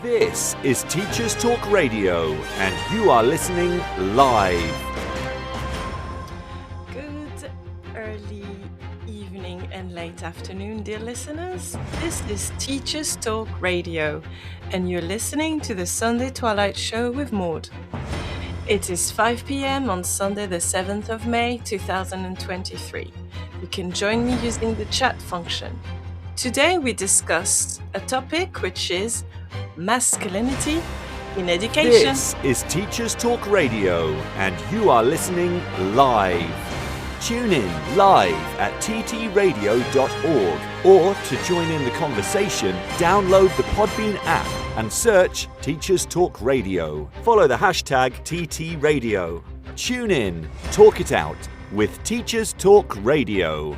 This is Teachers Talk Radio, and you are listening live. Good early evening and late afternoon, dear listeners. This is Teachers Talk Radio, and you're listening to the Sunday Twilight Show with Maud. It is 5 p.m. on Sunday, the 7th of May, 2023. You can join me using the chat function. Today we discuss a topic which is masculinity in education. This is Teachers Talk Radio, and you are listening live. Tune in live at ttradio.org, or to join in the conversation, download the Podbean app and search Teachers Talk Radio. Follow the hashtag TTRadio. Tune in, talk it out with Teachers Talk Radio.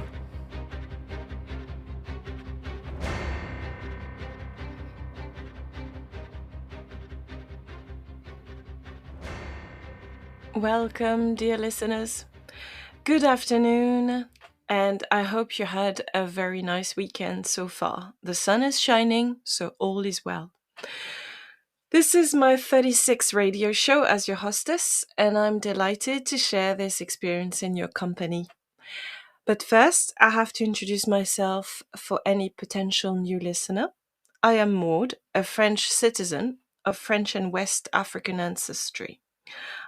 Welcome, dear listeners. Good afternoon, and I hope you had a very nice weekend so far. The sun is shining, so all is well. This is my 36th radio show as your hostess, and I'm delighted to share this experience in your company. But first, I have to introduce myself for any potential new listener. I am Maud, a French citizen of French and West African ancestry.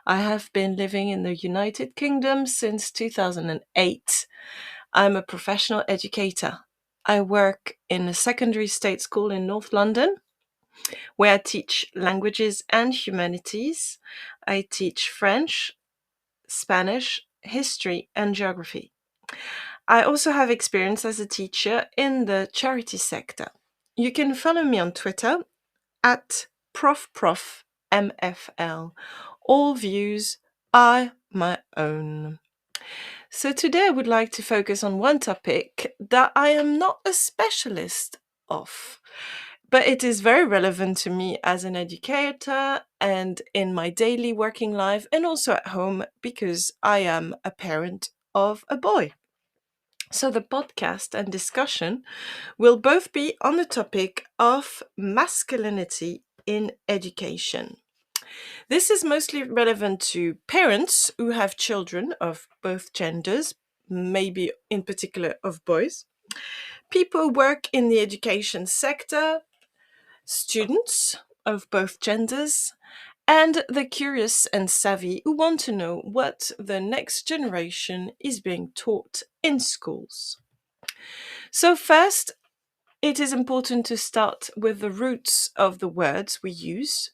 I have been living in the United Kingdom since 2008. I'm a professional educator. I work in a secondary state school in North London, where I teach languages and humanities. I teach French, Spanish, history, and geography. I also have experience as a teacher in the charity sector. You can follow me on Twitter at ProfProfMFL. All views are my own. So today I would like to focus on one topic that I am not a specialist of, but it is very relevant to me as an educator and in my daily working life and also at home because I am a parent of a boy. So the podcast and discussion will both be on the topic of masculinity in education. This is mostly relevant to parents who have children of both genders, maybe in particular of boys, people who work in the education sector, students of both genders, and the curious and savvy who want to know what the next generation is being taught in schools. So first, it is important to start with the roots of the words we use,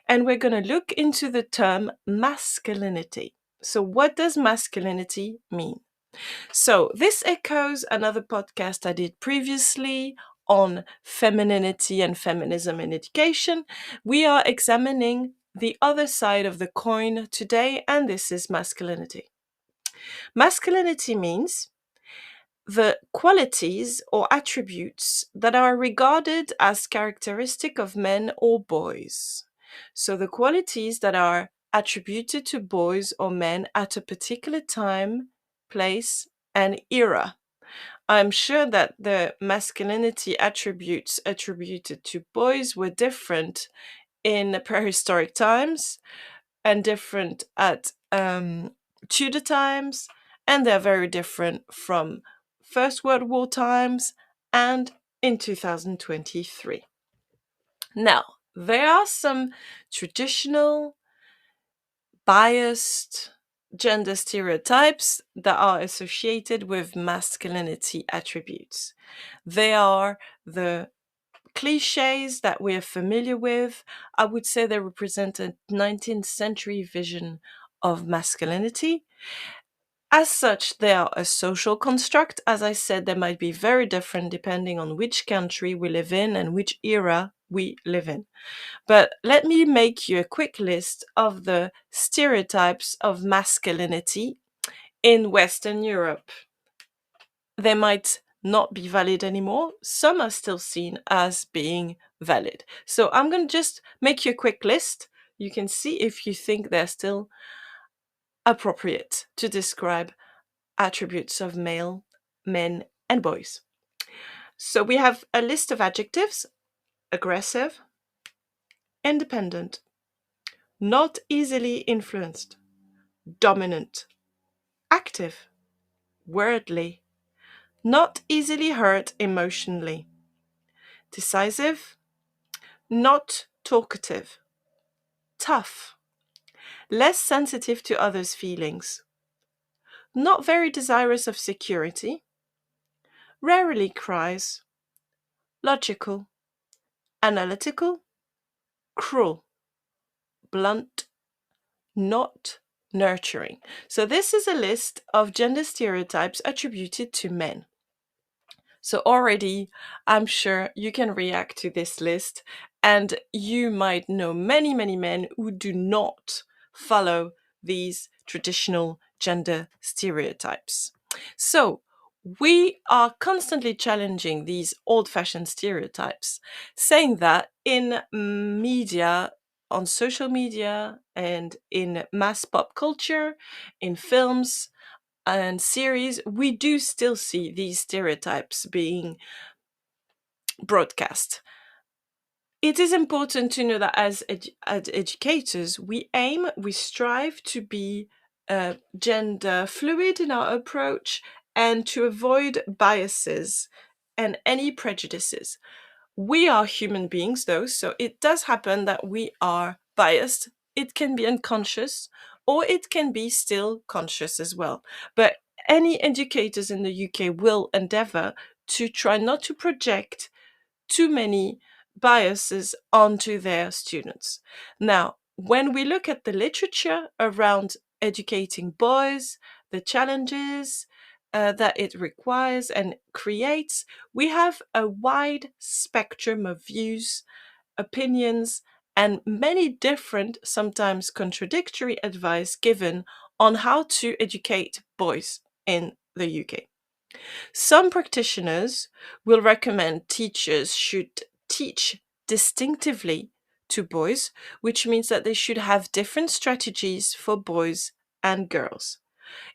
and we're going to look into the term masculinity. So what does masculinity mean? So this echoes another podcast I did previously on femininity and feminism in education. We are examining the other side of the coin today, and this is masculinity. Masculinity means the qualities or attributes that are regarded as characteristic of men or boys. So the qualities that are attributed to boys or men at a particular time, place, and era. I'm sure that the masculinity attributes attributed to boys were different in prehistoric times and different at Tudor times, and they're very different from First World War times and in 2023. Now, there are some traditional, biased gender stereotypes that are associated with masculinity attributes. They are the cliches that we're familiar with. I would say they represent a 19th century vision of masculinity. As such, they are a social construct. As I said, they might be very different depending on which country we live in and which era we live in. But let me make you a quick list of the stereotypes of masculinity in Western Europe. They might not be valid anymore. Some are still seen as being valid. So I'm going to just make you a quick list. You can see if you think they're still appropriate to describe attributes of male, men, and boys. So we have a list of adjectives: aggressive, independent, not easily influenced, dominant, active, worldly, not easily hurt emotionally, decisive, not talkative, tough, less sensitive to others' feelings, not very desirous of security, rarely cries, logical, analytical, cruel, blunt, not nurturing. So, this is a list of gender stereotypes attributed to men. So, already, I'm sure you can react to this list, and you might know many, many men who do not follow these traditional gender stereotypes. So, we are constantly challenging these old fashioned stereotypes, saying that in media, on social media, and in mass pop culture, in films, and series, we do still see these stereotypes being broadcast. It is important to know that as educators, we strive to be gender fluid in our approach and to avoid biases and any prejudices. We are human beings, though, so it does happen that we are biased. It can be unconscious or it can be still conscious as well. But any educators in the UK will endeavor to try not to project too many biases onto their students. Now, when we look at the literature around educating boys, the challenges that it requires and creates, we have a wide spectrum of views, opinions, and many different, sometimes contradictory advice given on how to educate boys in the UK. Some practitioners will recommend teachers should teach distinctively to boys, which means that they should have different strategies for boys and girls.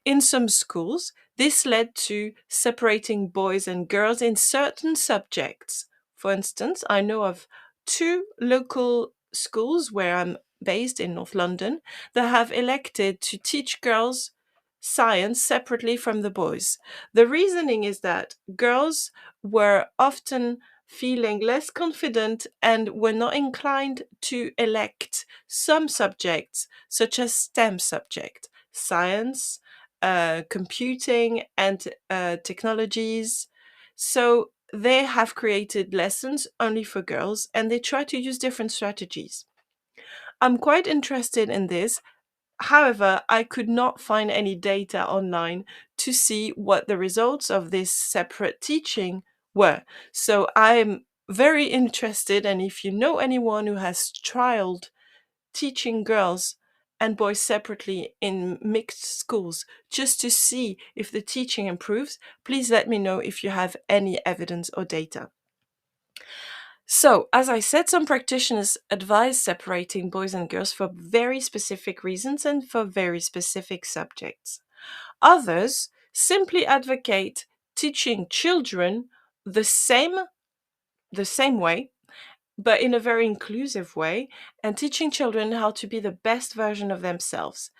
In some schools, this led to separating boys and girls in certain subjects. For instance, I know of two local schools where I'm based in North London that have elected to teach girls science separately from the boys. The reasoning is that girls were often feeling less confident and were not inclined to elect some subjects, such as STEM subject, science, computing, and technologies. So they have created lessons only for girls and they try to use different strategies. I'm quite interested in this. However, I could not find any data online to see what the results of this separate teaching were. So I'm very interested, and if you know anyone who has trialed teaching girls and boys separately in mixed schools just to see if the teaching improves, please let me know if you have any evidence or data. So, as I said, some practitioners advise separating boys and girls for very specific reasons and for very specific subjects. Others simply advocate teaching children the same the same way, but in a very inclusive way, and teaching children how to be the best version of themselves.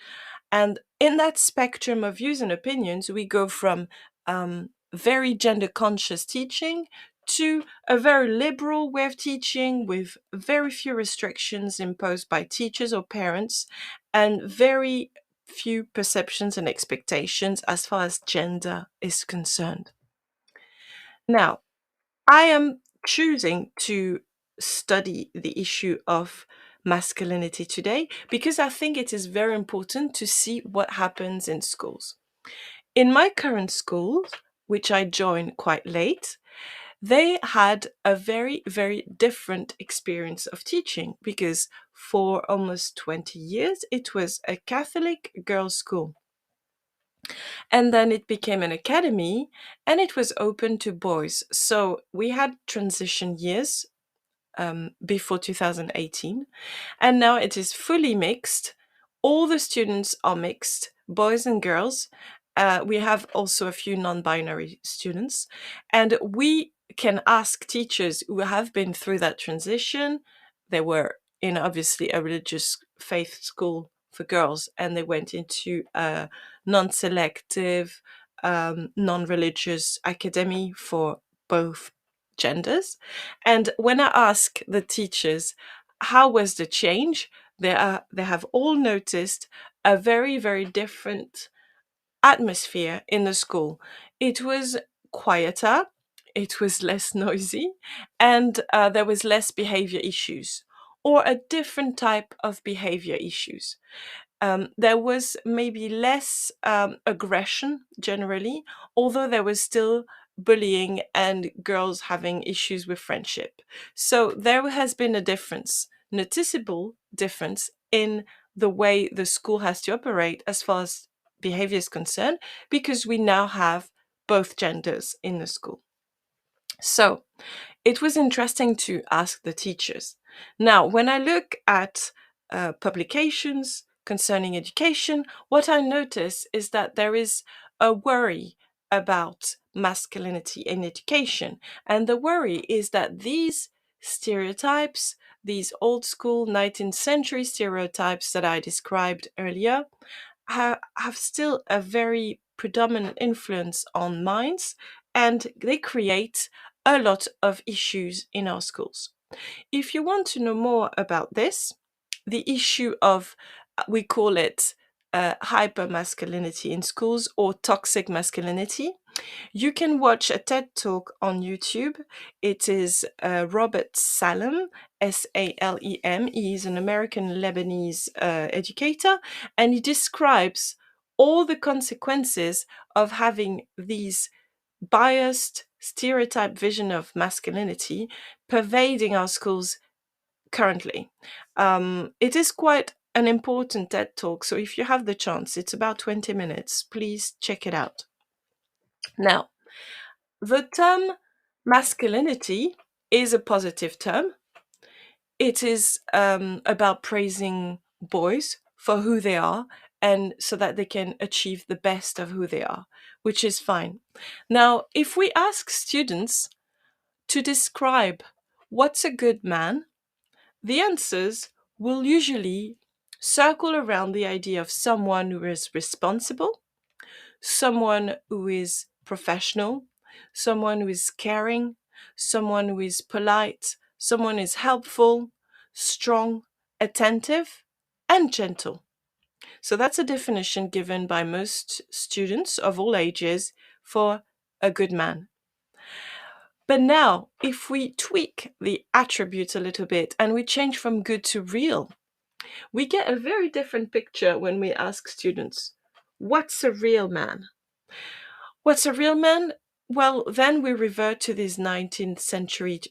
And in that spectrum of views and opinions, we go from very gender conscious teaching to a very liberal way of teaching with very few restrictions imposed by teachers or parents and very few perceptions and expectations as far as gender is concerned. Now, I am choosing to study the issue of masculinity today because I think it is very important to see what happens in schools. In my current school, which I joined quite late, they had a very, very different experience of teaching because for almost 20 years it was a Catholic girls' school. And then it became an academy and it was open to boys. So we had transition years before 2018, and now it is fully mixed. All the students are mixed, boys and girls. We have also a few non binary students, and we can ask teachers who have been through that transition. There were in obviously a religious faith school for girls, and they went into a non-selective, non-religious academy for both genders. And when I ask the teachers how was the change, they have all noticed a very, very different atmosphere in the school. It was quieter, it was less noisy, and there was less behavior issues, or a different type of behavior issues. There was maybe less aggression generally, although there was still bullying and girls having issues with friendship. So there has been a difference, noticeable difference in the way the school has to operate as far as behavior is concerned, because we now have both genders in the school. So it was interesting to ask the teachers. Now, when I look at publications concerning education, what I notice is that there is a worry about masculinity in education. And the worry is that these stereotypes, these old school 19th century stereotypes that I described earlier, have still a very predominant influence on minds, and they create a lot of issues in our schools. If you want to know more about this, the issue of, we call it hyper masculinity in schools or toxic masculinity, you can watch a TED talk on YouTube. It is Robert Salem, Salem. He is an American Lebanese educator, and he describes all the consequences of having these biased, stereotyped vision of masculinity pervading our schools currently. It is quite an important TED talk, so if you have the chance, it's about 20 minutes. Please check it out. Now, the term masculinity is a positive term. It is about praising boys for who they are and so that they can achieve the best of who they are, which is fine. Now, if we ask students to describe what's a good man, the answers will usually circle around the idea of someone who is responsible, someone who is professional, someone who is caring, someone who is polite, someone who is helpful, strong, attentive, and gentle. So that's a definition given by most students of all ages for a good man. But now, if we tweak the attributes a little bit and we change from good to real, we get a very different picture when we ask students, what's a real man? What's a real man? Well, then we revert to these 19th century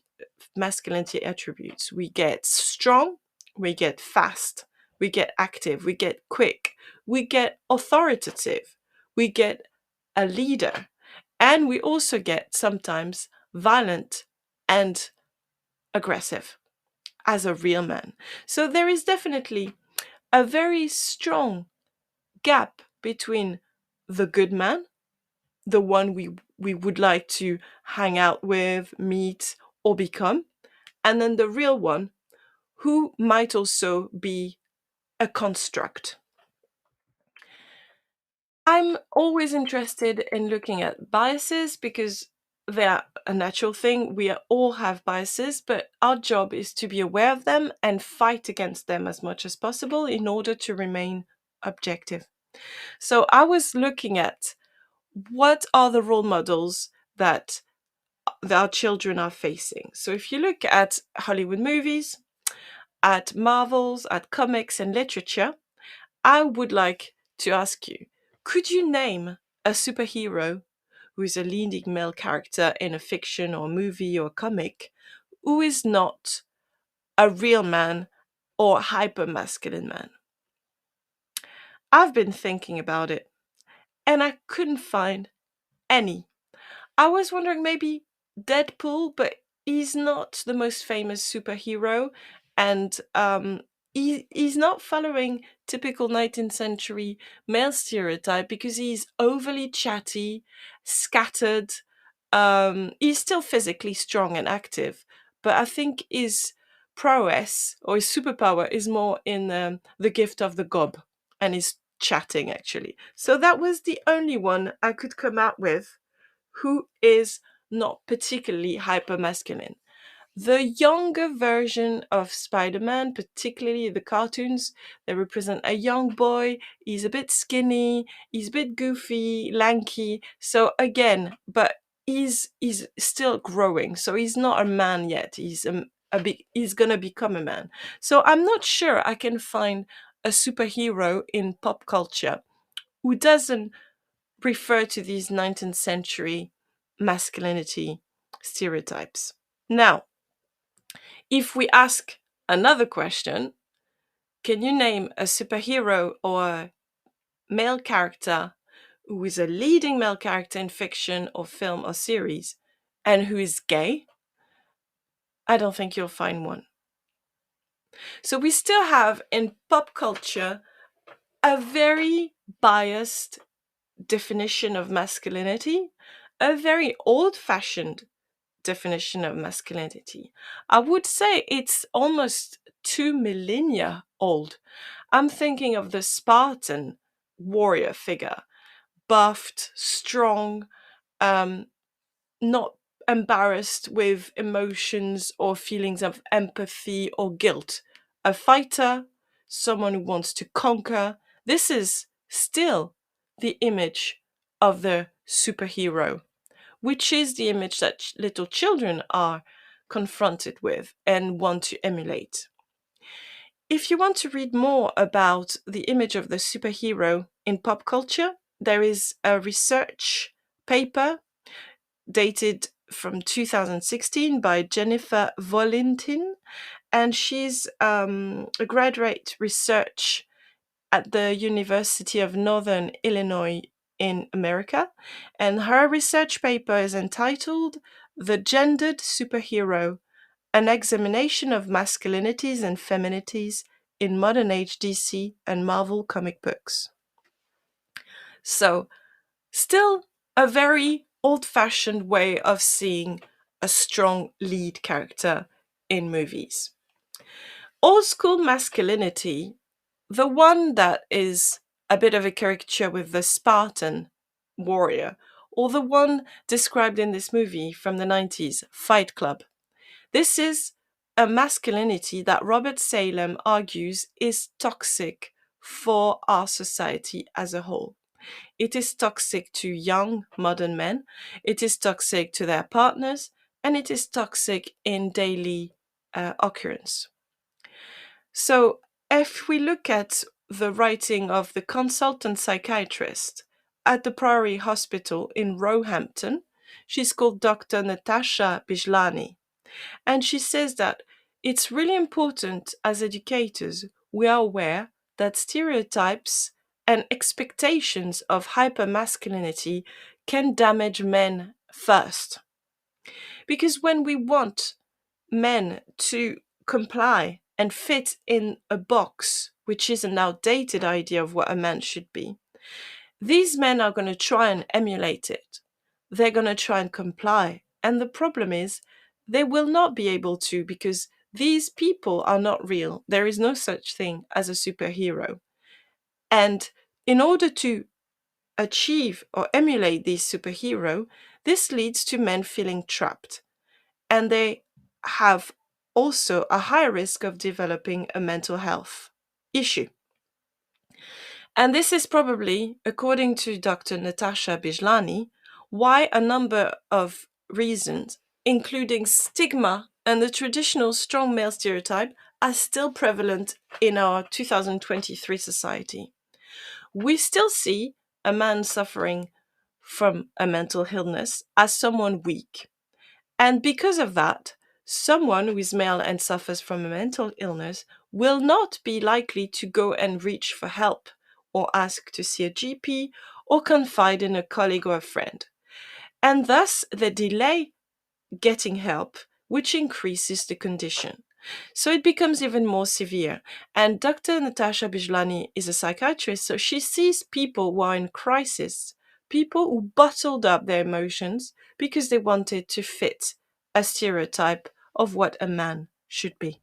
masculinity attributes. We get strong, we get fast, we get active, we get quick, we get authoritative, we get a leader, and we also get sometimes violent and aggressive as a real man. So there is definitely a very strong gap between the good man, the one we would like to hang out with, meet, or become, and then the real one, who might also be a construct. I'm always interested in looking at biases because they're a natural thing. We all have biases, but our job is to be aware of them and fight against them as much as possible in order to remain objective. So I was looking at what are the role models that our children are facing. So if you look at Hollywood movies, at Marvels, at comics and literature, I would like to ask you, could you name a superhero who is a leading male character in a fiction or movie or comic who is not a real man or hyper masculine man? I've been thinking about it and I couldn't find any. I was wondering maybe Deadpool, but he's not the most famous superhero, and he's not following typical 19th century male stereotype because he's overly chatty, scattered. He's still physically strong and active, but I think his prowess or his superpower is more in the gift of the gob and his chatting, actually. So that was the only one I could come out with who is not particularly hyper masculine. The younger version of Spider-Man, particularly the cartoons, they represent a young boy. He's a bit skinny, he's a bit goofy, lanky. So again, but he's still growing. So he's not a man yet. He's gonna become a man. So I'm not sure I can find a superhero in pop culture who doesn't refer to these 19th century masculinity stereotypes. Now, if we ask another question, can you name a superhero or a male character who is a leading male character in fiction or film or series and who is gay? I don't think you'll find one. So we still have in pop culture a very biased definition of masculinity, a very old fashioned definition of masculinity. I would say it's almost 2 millennia old. I'm thinking of the Spartan warrior figure, buffed, strong, um, not embarrassed with emotions or feelings of empathy or guilt. A fighter, someone who wants to conquer. This is still the image of the superhero, which is the image that little children are confronted with and want to emulate. If you want to read more about the image of the superhero in pop culture, there is a research paper dated from 2016 by Jennifer Volintin, and she's a graduate research at the University of Northern Illinois in America, and her research paper is entitled The Gendered Superhero: An Examination of Masculinities and Feminities in Modern Age DC and Marvel Comic Books. So, still a very old fashioned way of seeing a strong lead character in movies. Old school masculinity, the one that is a bit of a caricature with the Spartan warrior, or the one described in this movie from the 90s, Fight Club. This is a masculinity that Robert Salem argues is toxic for our society as a whole. It is toxic to young modern men, it is toxic to their partners, and it is toxic in daily occurrence. So, if we look at the writing of the consultant psychiatrist at the Priory Hospital in Roehampton, she's called Dr. Natasha Bijlani, and she says that it's really important as educators we are aware that stereotypes and expectations of hypermasculinity can damage men first. Because when we want men to comply and fit in a box, which is an outdated idea of what a man should be, these men are going to try and emulate it. They're going to try and comply. And the problem is, they will not be able to because these people are not real. There is no such thing as a superhero. And in order to achieve or emulate this superhero, this leads to men feeling trapped. And they have also a high risk of developing a mental health issue. And this is probably, according to Dr. Natasha Bijlani, why a number of reasons, including stigma and the traditional strong male stereotype, are still prevalent in our 2023 society. We still see a man suffering from a mental illness as someone weak. And because of that, someone who is male and suffers from a mental illness will not be likely to go and reach for help or ask to see a GP or confide in a colleague or a friend. And thus, they delay getting help, which increases the condition. So it becomes even more severe. And Dr. Natasha Bijlani is a psychiatrist, so she sees people who are in crisis, people who bottled up their emotions because they wanted to fit a stereotype of what a man should be.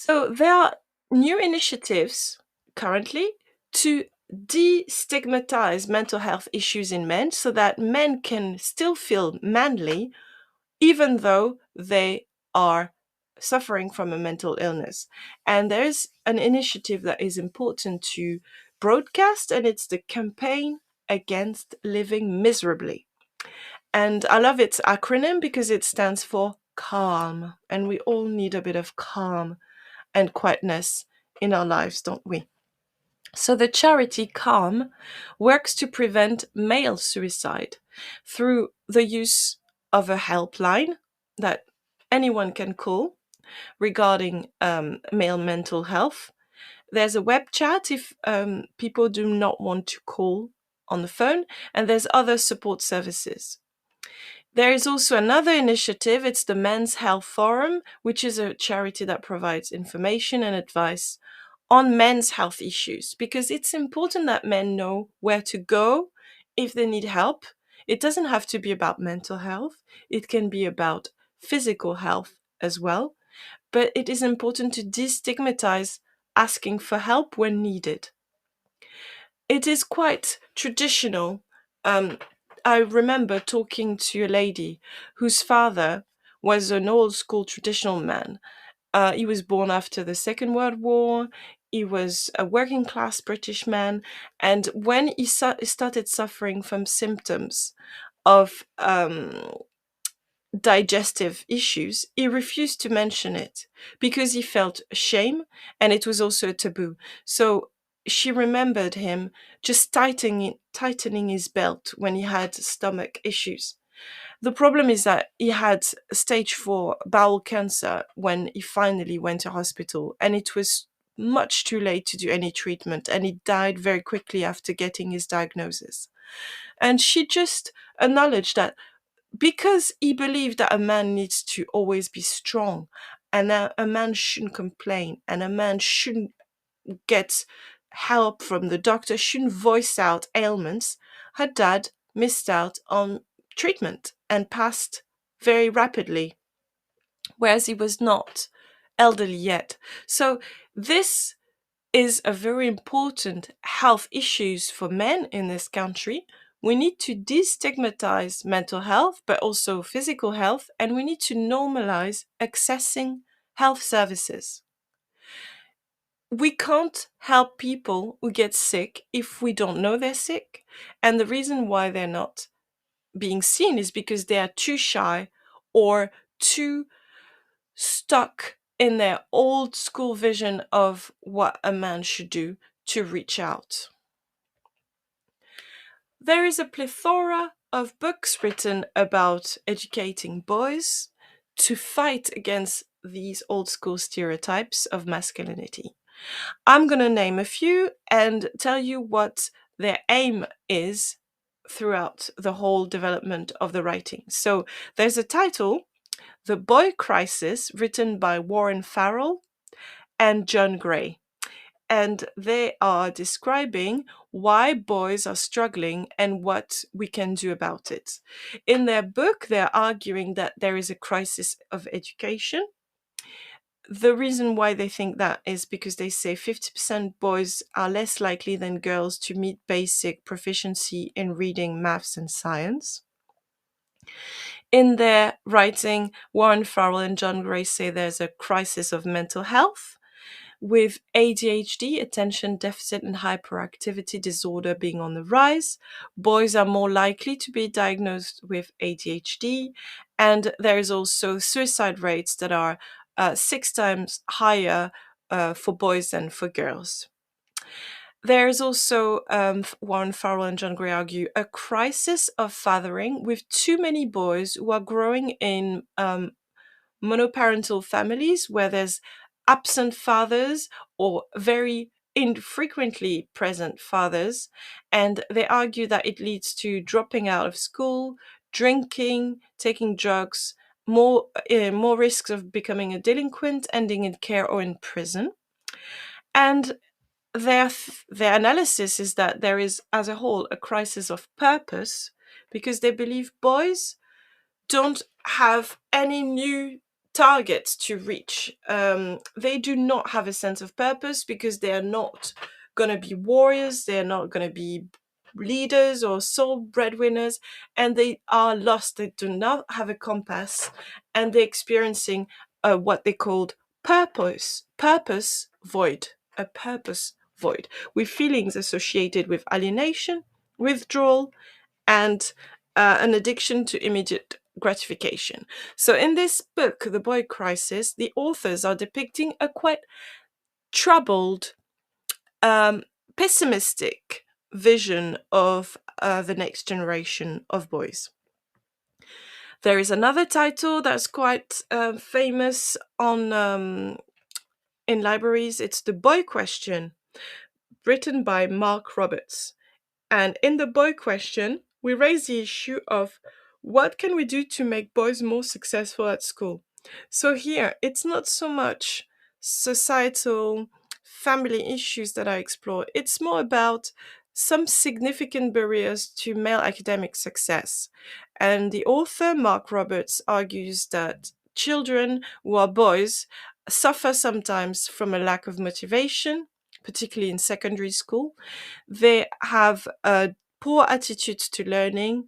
So there are new initiatives currently to destigmatize mental health issues in men so that men can still feel manly even though they are suffering from a mental illness. And there's an initiative that is important to broadcast, and it's the campaign against living miserably. And I love its acronym because it stands for calm, and we all need a bit of calm and quietness in our lives, don't we? So the charity Calm works to prevent male suicide through the use of a helpline that anyone can call regarding male mental health. There's a web chat if people do not want to call on the phone, and there's other support services. There is also another initiative, it's the Men's Health Forum, which is a charity that provides information and advice on men's health issues because it's important that men know where to go if they need help. It doesn't have to be about mental health, it can be about physical health as well. But it is important to destigmatize asking for help when needed. It is quite traditional. Um, I remember talking to a lady whose father was an old school traditional man. He was born after the Second World War. He was a working class British man. And when he started suffering from symptoms of digestive issues, he refused to mention it because he felt shame and it was also a taboo. So she remembered him just tightening his belt when he had stomach issues. The problem is that he had stage 4 bowel cancer when he finally went to hospital, and it was much too late to do any treatment, and he died very quickly after getting his diagnosis. And she just acknowledged that because he believed that a man needs to always be strong, and a man shouldn't complain, and a man shouldn't get help from the doctor, shouldn't voice out ailments, her dad missed out on treatment and passed very rapidly, whereas he was not elderly yet. So this is a very important health issues for men in this country. We need to destigmatize mental health, but also physical health, and we need to normalize accessing health services. We can't help people who get sick if we don't know they're sick. And the reason why they're not being seen is because they are too shy or too stuck in their old school vision of what a man should do to reach out. There is a plethora of books written about educating boys to fight against these old school stereotypes of masculinity. I'm going to name a few and tell you what their aim is throughout the whole development of the writing. So there's a title, The Boy Crisis, written by Warren Farrell and John Gray. And they are describing why boys are struggling and what we can do about it. In their book, they're arguing that there is a crisis of education. The reason why they think that is because they say 50% boys are less likely than girls to meet basic proficiency in reading, maths, and science. In their writing, Warren Farrell and John Gray say there's a crisis of mental health, with ADHD, attention deficit and hyperactivity disorder, being on the rise. Boys are more likely to be diagnosed with ADHD, and there is also suicide rates that are 6 times higher for boys than for girls. There is also, Warren Farrell and John Gray argue, a crisis of fathering with too many boys who are growing in monoparental families where there's absent fathers or very infrequently present fathers. And they argue that it leads to dropping out of school, drinking, taking drugs, more risks of becoming a delinquent, ending in care or in prison. And their analysis is that there is, as a whole, a crisis of purpose because they believe boys don't have any new targets to reach. They do not have a sense of purpose because they are not going to be warriors, they're not going to be leaders or sole breadwinners, and they are lost. They do not have a compass, and they're experiencing what they called purpose void, a purpose void, with feelings associated with alienation, withdrawal, and an addiction to immediate gratification. So, in this book, The Boy Crisis, the authors are depicting a quite troubled, um, pessimistic vision of the next generation of boys. There is another title that's quite famous on in libraries. It's The Boy Question, written by Mark Roberts. And in The Boy Question, we raise the issue of what can we do to make boys more successful at school? So here, it's not so much societal family issues that I explore. It's more about some significant barriers to male academic success. And the author, Mark Roberts, argues that children who are boys suffer sometimes from a lack of motivation, particularly in secondary school. They have a poor attitude to learning,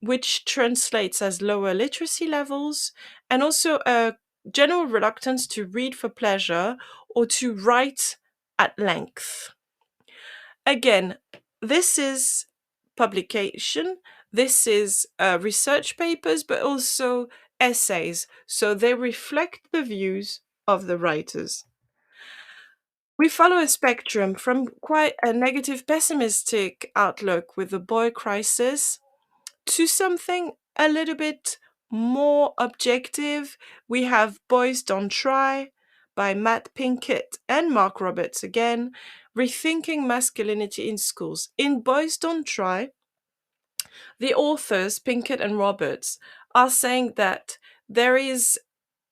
which translates as lower literacy levels, and also a general reluctance to read for pleasure or to write at length. Again, this is publication, this is research papers, but also essays. So they reflect the views of the writers. We follow a spectrum from quite a negative, pessimistic outlook with the boy crisis to something a little bit more objective. We have Boys Don't Try by Matt Pinkett and Mark Roberts again, rethinking masculinity in schools. In Boys Don't Try, the authors, Pinkett and Roberts, are saying that there is,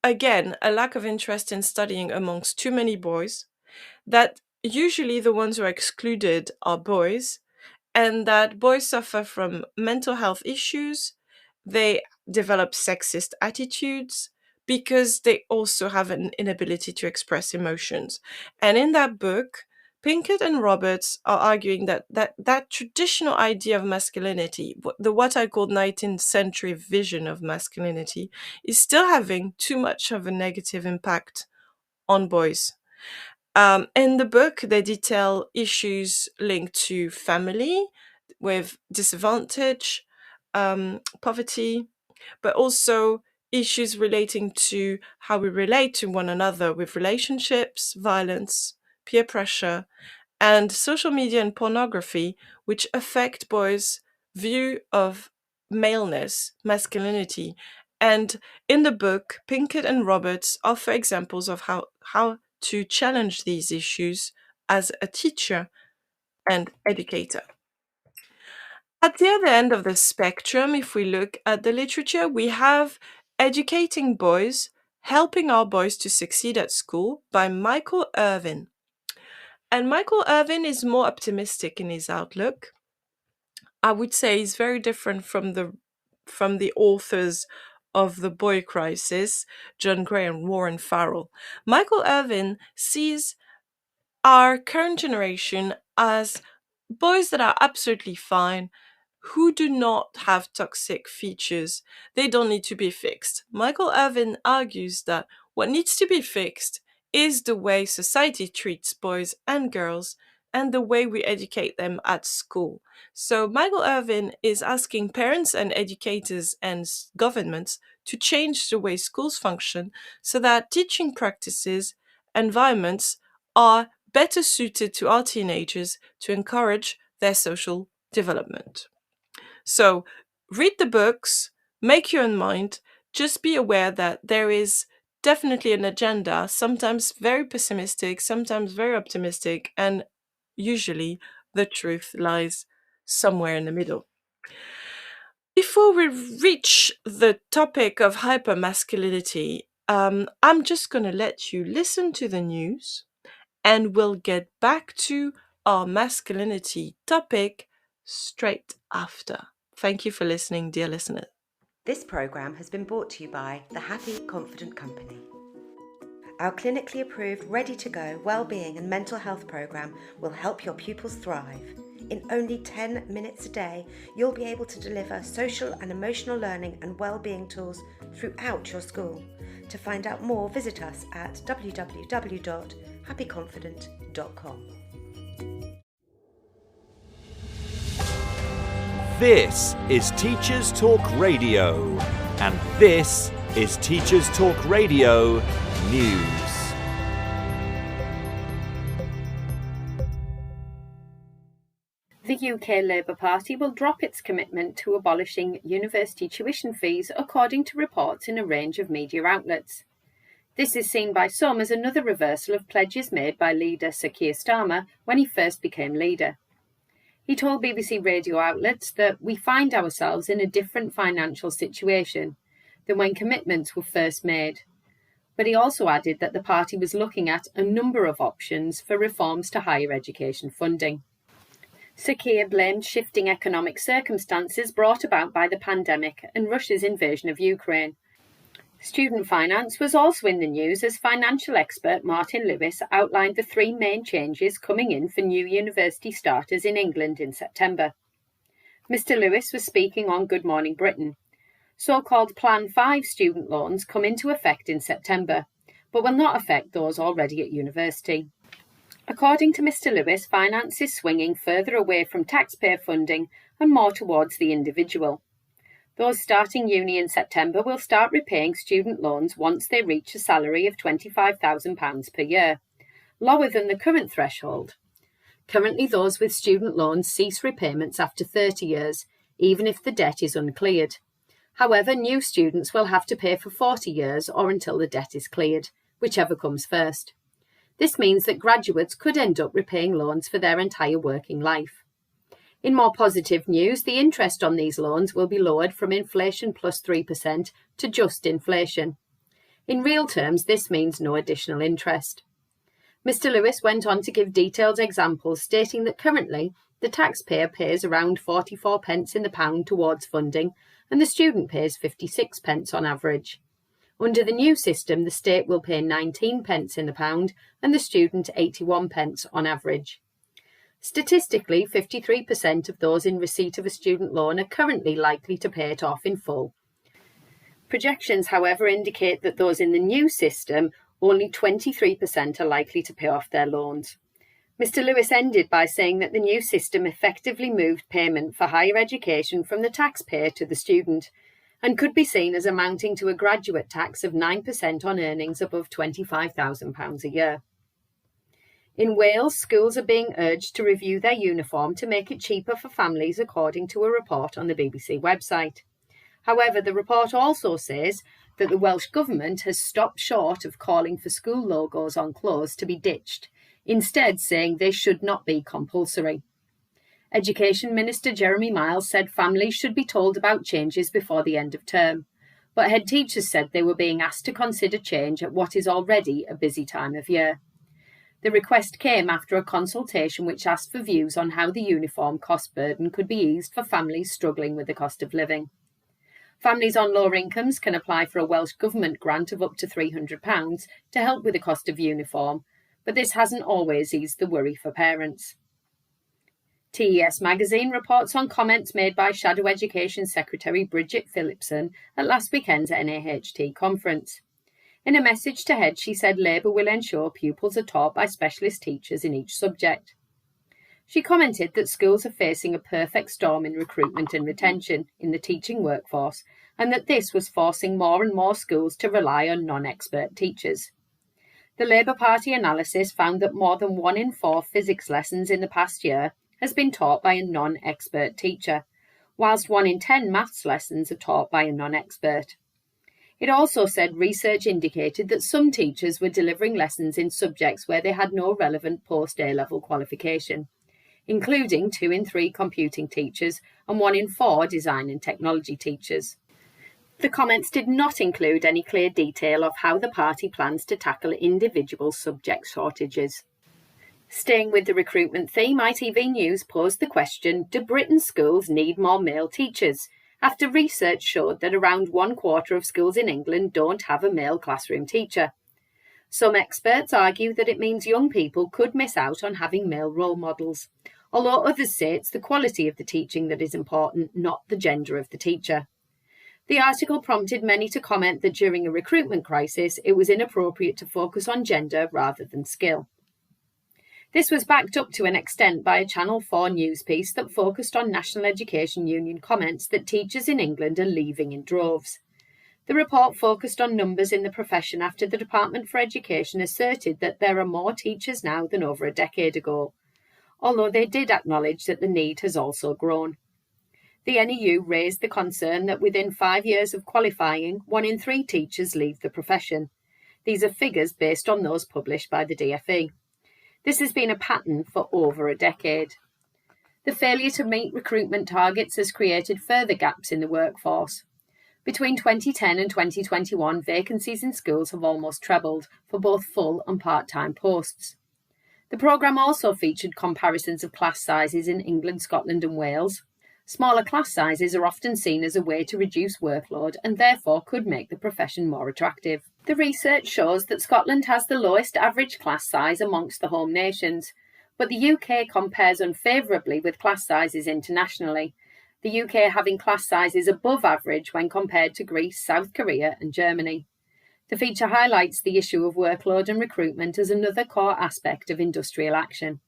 again, a lack of interest in studying amongst too many boys, that usually the ones who are excluded are boys, and that boys suffer from mental health issues. They develop sexist attitudes because they also have an inability to express emotions. And in that book, Pinkett and Roberts are arguing that traditional idea of masculinity, the what I call 19th century vision of masculinity, is still having too much of a negative impact on boys. In the book, they detail issues linked to family with disadvantage, poverty, but also issues relating to how we relate to one another with relationships, violence, peer pressure, and social media and pornography, which affect boys' view of maleness, masculinity. And in the book, Pinkett and Roberts offer examples of how to challenge these issues as a teacher and educator. At the other end of the spectrum, if we look at the literature, we have Educating Boys, Helping Our Boys to Succeed at School by Michael Irvin. And Michael Irvin is more optimistic in his outlook. I would say he's very different from the authors of The Boy Crisis, John Gray and Warren Farrell. Michael Irvin sees our current generation as boys that are absolutely fine, who do not have toxic features. They don't need to be fixed. Michael Irvin argues that what needs to be fixed is the way society treats boys and girls and the way we educate them at school. So Michael Irvin is asking parents and educators and governments to change the way schools function so that teaching practices, environments are better suited to our teenagers to encourage their social development. So read the books, make your own mind, just be aware that there is definitely an agenda, sometimes very pessimistic, sometimes very optimistic, and usually the truth lies somewhere in the middle. Before we reach the topic of hypermasculinity, I'm just going to let you listen to the news and we'll get back to our masculinity topic straight after. Thank you for listening, dear listener. This programme has been brought to you by the Happy Confident Company. Our clinically approved, ready-to-go wellbeing and mental health programme will help your pupils thrive. In only 10 minutes a day, you'll be able to deliver social and emotional learning and wellbeing tools throughout your school. To find out more, visit us at www.happyconfident.com. This is Teachers Talk Radio, and this is Teachers Talk Radio News. The UK Labour Party will drop its commitment to abolishing university tuition fees, according to reports in a range of media outlets. This is seen by some as another reversal of pledges made by leader Sir Keir Starmer when he first became leader. He told BBC radio outlets that we find ourselves in a different financial situation than when commitments were first made. But he also added that the party was looking at a number of options for reforms to higher education funding. Sir Keir blamed shifting economic circumstances brought about by the pandemic and Russia's invasion of Ukraine. Student finance was also in the news as financial expert Martin Lewis outlined the three main changes coming in for new university starters in England in September. Mr. Lewis was speaking on Good Morning Britain. So-called Plan 5 student loans come into effect in September, but will not affect those already at university. According to Mr. Lewis, finance is swinging further away from taxpayer funding and more towards the individual. Those starting uni in September will start repaying student loans once they reach a salary of £25,000 per year, lower than the current threshold. Currently, those with student loans cease repayments after 30 years, even if the debt is uncleared. However, new students will have to pay for 40 years or until the debt is cleared, whichever comes first. This means that graduates could end up repaying loans for their entire working life. In more positive news, the interest on these loans will be lowered from inflation plus 3% to just inflation. In real terms, this means no additional interest. Mr. Lewis went on to give detailed examples, stating that currently the taxpayer pays around 44 pence in the pound towards funding and the student pays 56 pence on average. Under the new system, the state will pay 19 pence in the pound and the student 81 pence on average. Statistically, 53% of those in receipt of a student loan are currently likely to pay it off in full. Projections, however, indicate that those in the new system, only 23% are likely to pay off their loans. Mr. Lewis ended by saying that the new system effectively moved payment for higher education from the taxpayer to the student, and could be seen as amounting to a graduate tax of 9% on earnings above £25,000 a year. In Wales, schools are being urged to review their uniform to make it cheaper for families, according to a report on the BBC website. However, the report also says that the Welsh Government has stopped short of calling for school logos on clothes to be ditched, instead saying they should not be compulsory. Education Minister Jeremy Miles said families should be told about changes before the end of term, but head teachers said they were being asked to consider change at what is already a busy time of year. The request came after a consultation which asked for views on how the uniform cost burden could be eased for families struggling with the cost of living. Families on lower incomes can apply for a Welsh Government grant of up to £300 to help with the cost of uniform, but this hasn't always eased the worry for parents. TES magazine reports on comments made by Shadow Education Secretary Bridget Phillipson at last weekend's NAHT conference. In a message to Head, she said Labour will ensure pupils are taught by specialist teachers in each subject. She commented that schools are facing a perfect storm in recruitment and retention in the teaching workforce, and that this was forcing more and more schools to rely on non-expert teachers. The Labour Party analysis found that more than 1 in 4 physics lessons in the past year has been taught by a non-expert teacher, whilst 1 in 10 maths lessons are taught by a non-expert. It also said research indicated that some teachers were delivering lessons in subjects where they had no relevant post-A-level qualification, including 2 in 3 computing teachers and 1 in 4 design and technology teachers. The comments did not include any clear detail of how the party plans to tackle individual subject shortages. Staying with the recruitment theme, ITV News posed the question, do Britain's schools need more male teachers? after research showed that around 1/4 of schools in England don't have a male classroom teacher. Some experts argue that it means young people could miss out on having male role models, although others say it's the quality of the teaching that is important, not the gender of the teacher. The article prompted many to comment that during a recruitment crisis, it was inappropriate to focus on gender rather than skill. This was backed up to an extent by a Channel 4 news piece that focused on National Education Union comments that teachers in England are leaving in droves. The report focused on numbers in the profession after the Department for Education asserted that there are more teachers now than over a decade ago, although they did acknowledge that the need has also grown. The NEU raised the concern that within 5 years of qualifying, 1 in 3 teachers leave the profession. These are figures based on those published by the DFE. This has been a pattern for over a decade. The failure to meet recruitment targets has created further gaps in the workforce. Between 2010 and 2021, vacancies in schools have almost trebled for both full and part-time posts. The programme also featured comparisons of class sizes in England, Scotland and Wales. Smaller class sizes are often seen as a way to reduce workload and therefore could make the profession more attractive. The research shows that Scotland has the lowest average class size amongst the home nations, but the UK compares unfavourably with class sizes internationally, the UK having class sizes above average when compared to Greece, South Korea and Germany. The feature highlights the issue of workload and recruitment as another core aspect of industrial action.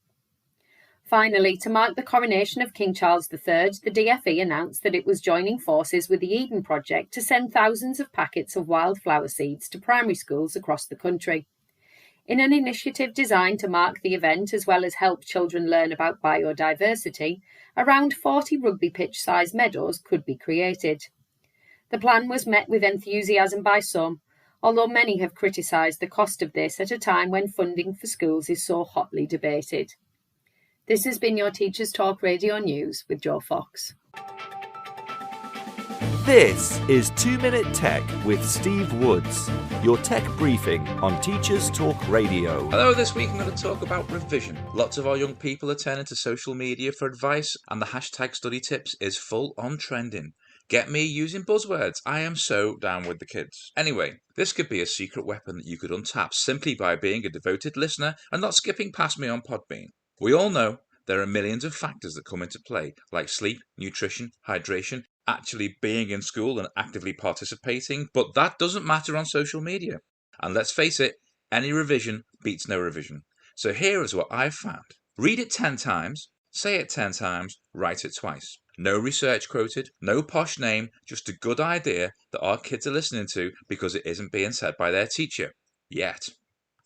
Finally, to mark the coronation of King Charles III, the DFE announced that it was joining forces with the Eden Project to send thousands of packets of wildflower seeds to primary schools across the country. In an initiative designed to mark the event as well as help children learn about biodiversity, around 40 rugby pitch-sized meadows could be created. The plan was met with enthusiasm by some, although many have criticised the cost of this at a time when funding for schools is so hotly debated. This has been your Teachers Talk Radio News with Joe Fox. This is 2 Minute Tech with Steve Woods, your tech briefing on Teachers Talk Radio. Hello, this week I'm going to talk about revision. Lots of our young people are turning to social media for advice, and the hashtag study tips is full on trending. Get me using buzzwords. I am so down with the kids. Anyway, this could be a secret weapon that you could untap simply by being a devoted listener and not skipping past me on Podbean. We all know there are millions of factors that come into play, like sleep, nutrition, hydration, actually being in school and actively participating, but that doesn't matter on social media. And let's face it, any revision beats no revision. So here is what I've found. Read it 10 times, say it 10 times, write it twice. No research quoted, no posh name, just a good idea that our kids are listening to because it isn't being said by their teacher. Yet.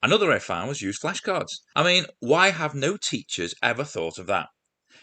Another I found was use flashcards. I mean, why have no teachers ever thought of that?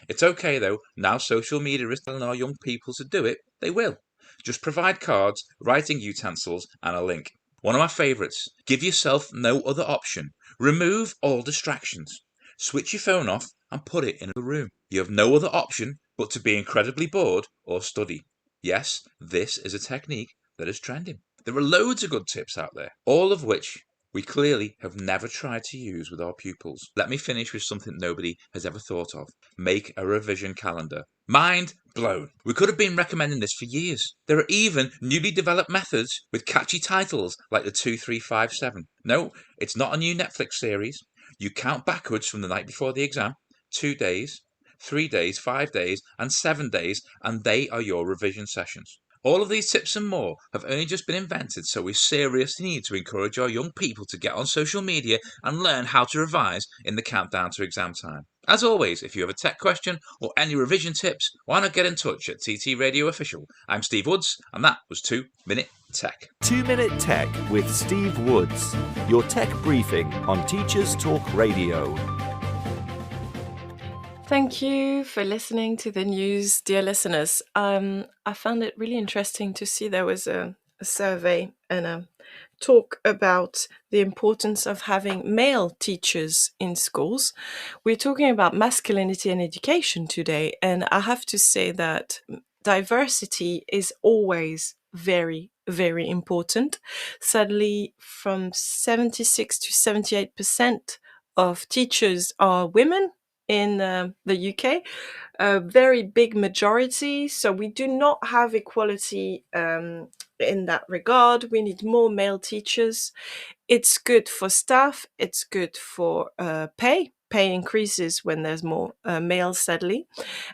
It's okay though, now social media is telling our young people to do it, they will. Just provide cards, writing utensils and a link. One of my favourites, give yourself no other option. Remove all distractions. Switch your phone off and put it in the room. You have no other option but to be incredibly bored or study. Yes, this is a technique that is trending. There are loads of good tips out there, all of which we clearly have never tried to use with our pupils. Let me finish with something nobody has ever thought of. Make a revision calendar. Mind blown. We could have been recommending this for years. There are even newly developed methods with catchy titles like the 2357. No, it's not a new Netflix series. You count backwards from the night before the exam, 2 days, 3 days, 5 days, and 7 days, and they are your revision sessions. All of these tips and more have only just been invented, so we seriously need to encourage our young people to get on social media and learn how to revise in the countdown to exam time. As always, if you have a tech question or any revision tips, why not get in touch at TT Radio Official. I'm Steve Woods, and that was 2 Minute Tech. 2 Minute Tech with Steve Woods, your tech briefing on Teachers Talk Radio. Thank you for listening to the news, dear listeners. I found it really interesting to see there was a survey and a talk about the importance of having male teachers in schools. We're talking about masculinity and education today, and I have to say that diversity is always very, very important. Sadly, from 76 to 78% of teachers are women in the UK. a very big majority. So we do not have equality in that regard. We need more male teachers. It's good for staff. It's good for pay. Pay increases when there's more males, sadly.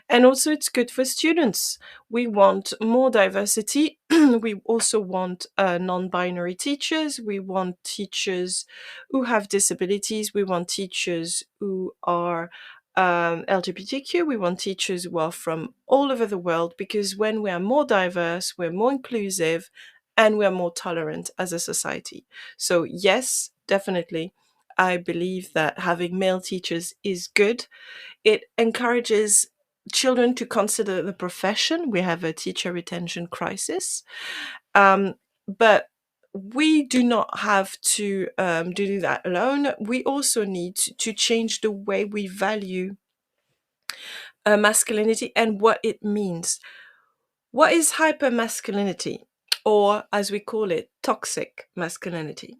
And also, it's good for students. We want more diversity. We also want non binary teachers. We want teachers who have disabilities. We want teachers who are LGBTQ. We want teachers who are from all over the world, because when we are more diverse, we're more inclusive and we're more tolerant as a society. So, yes, definitely, I believe that having male teachers is good. It encourages children to consider the profession. We have a teacher retention crisis. But we do not have to do that alone. We also need to change the way we value masculinity and what it means. What is hypermasculinity, or as we call it, toxic masculinity?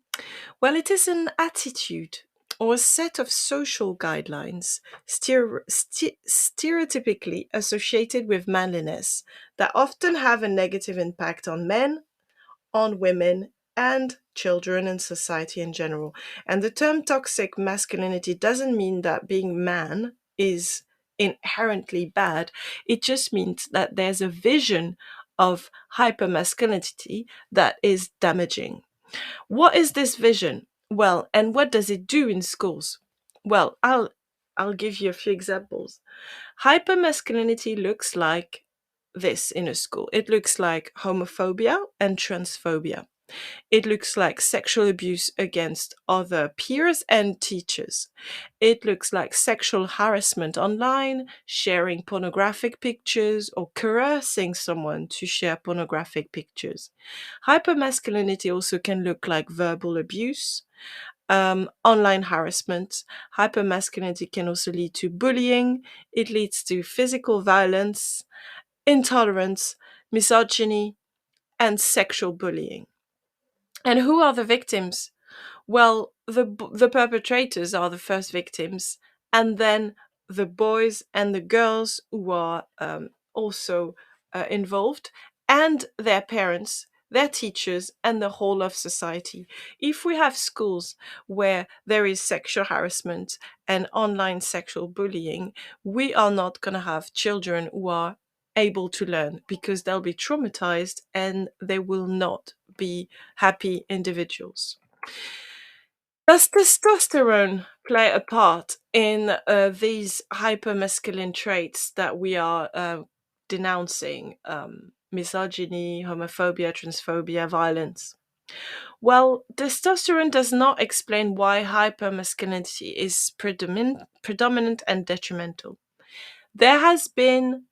Well, it is an attitude or a set of social guidelines stereotypically associated with manliness that often have a negative impact on men, on women, and children and society in general. And the term toxic masculinity doesn't mean that being man is inherently bad. It just means that there's a vision of hypermasculinity that is damaging. What is this vision? Well, and what does it do in schools? Well, I'll give you a few examples. Hypermasculinity looks like this in a school. It looks like homophobia and transphobia. It looks like sexual abuse against other peers and teachers. It looks like sexual harassment online, sharing pornographic pictures, or coercing someone to share pornographic pictures. Hypermasculinity also can look like verbal abuse, online harassment. Hypermasculinity can also lead to bullying. It leads to physical violence, intolerance, misogyny, and sexual bullying. And who are the victims? Well, the perpetrators are the first victims, and then the boys and the girls who are also involved, and their parents, their teachers, and the whole of society. If we have schools where there is sexual harassment and online sexual bullying, we are not going to have children who are able to learn, because they'll be traumatized and they will not be happy individuals. Does testosterone play a part in these hypermasculine traits that we are denouncing? Misogyny, homophobia, transphobia, violence. Well, testosterone does not explain why hypermasculinity is predominant and detrimental. There has been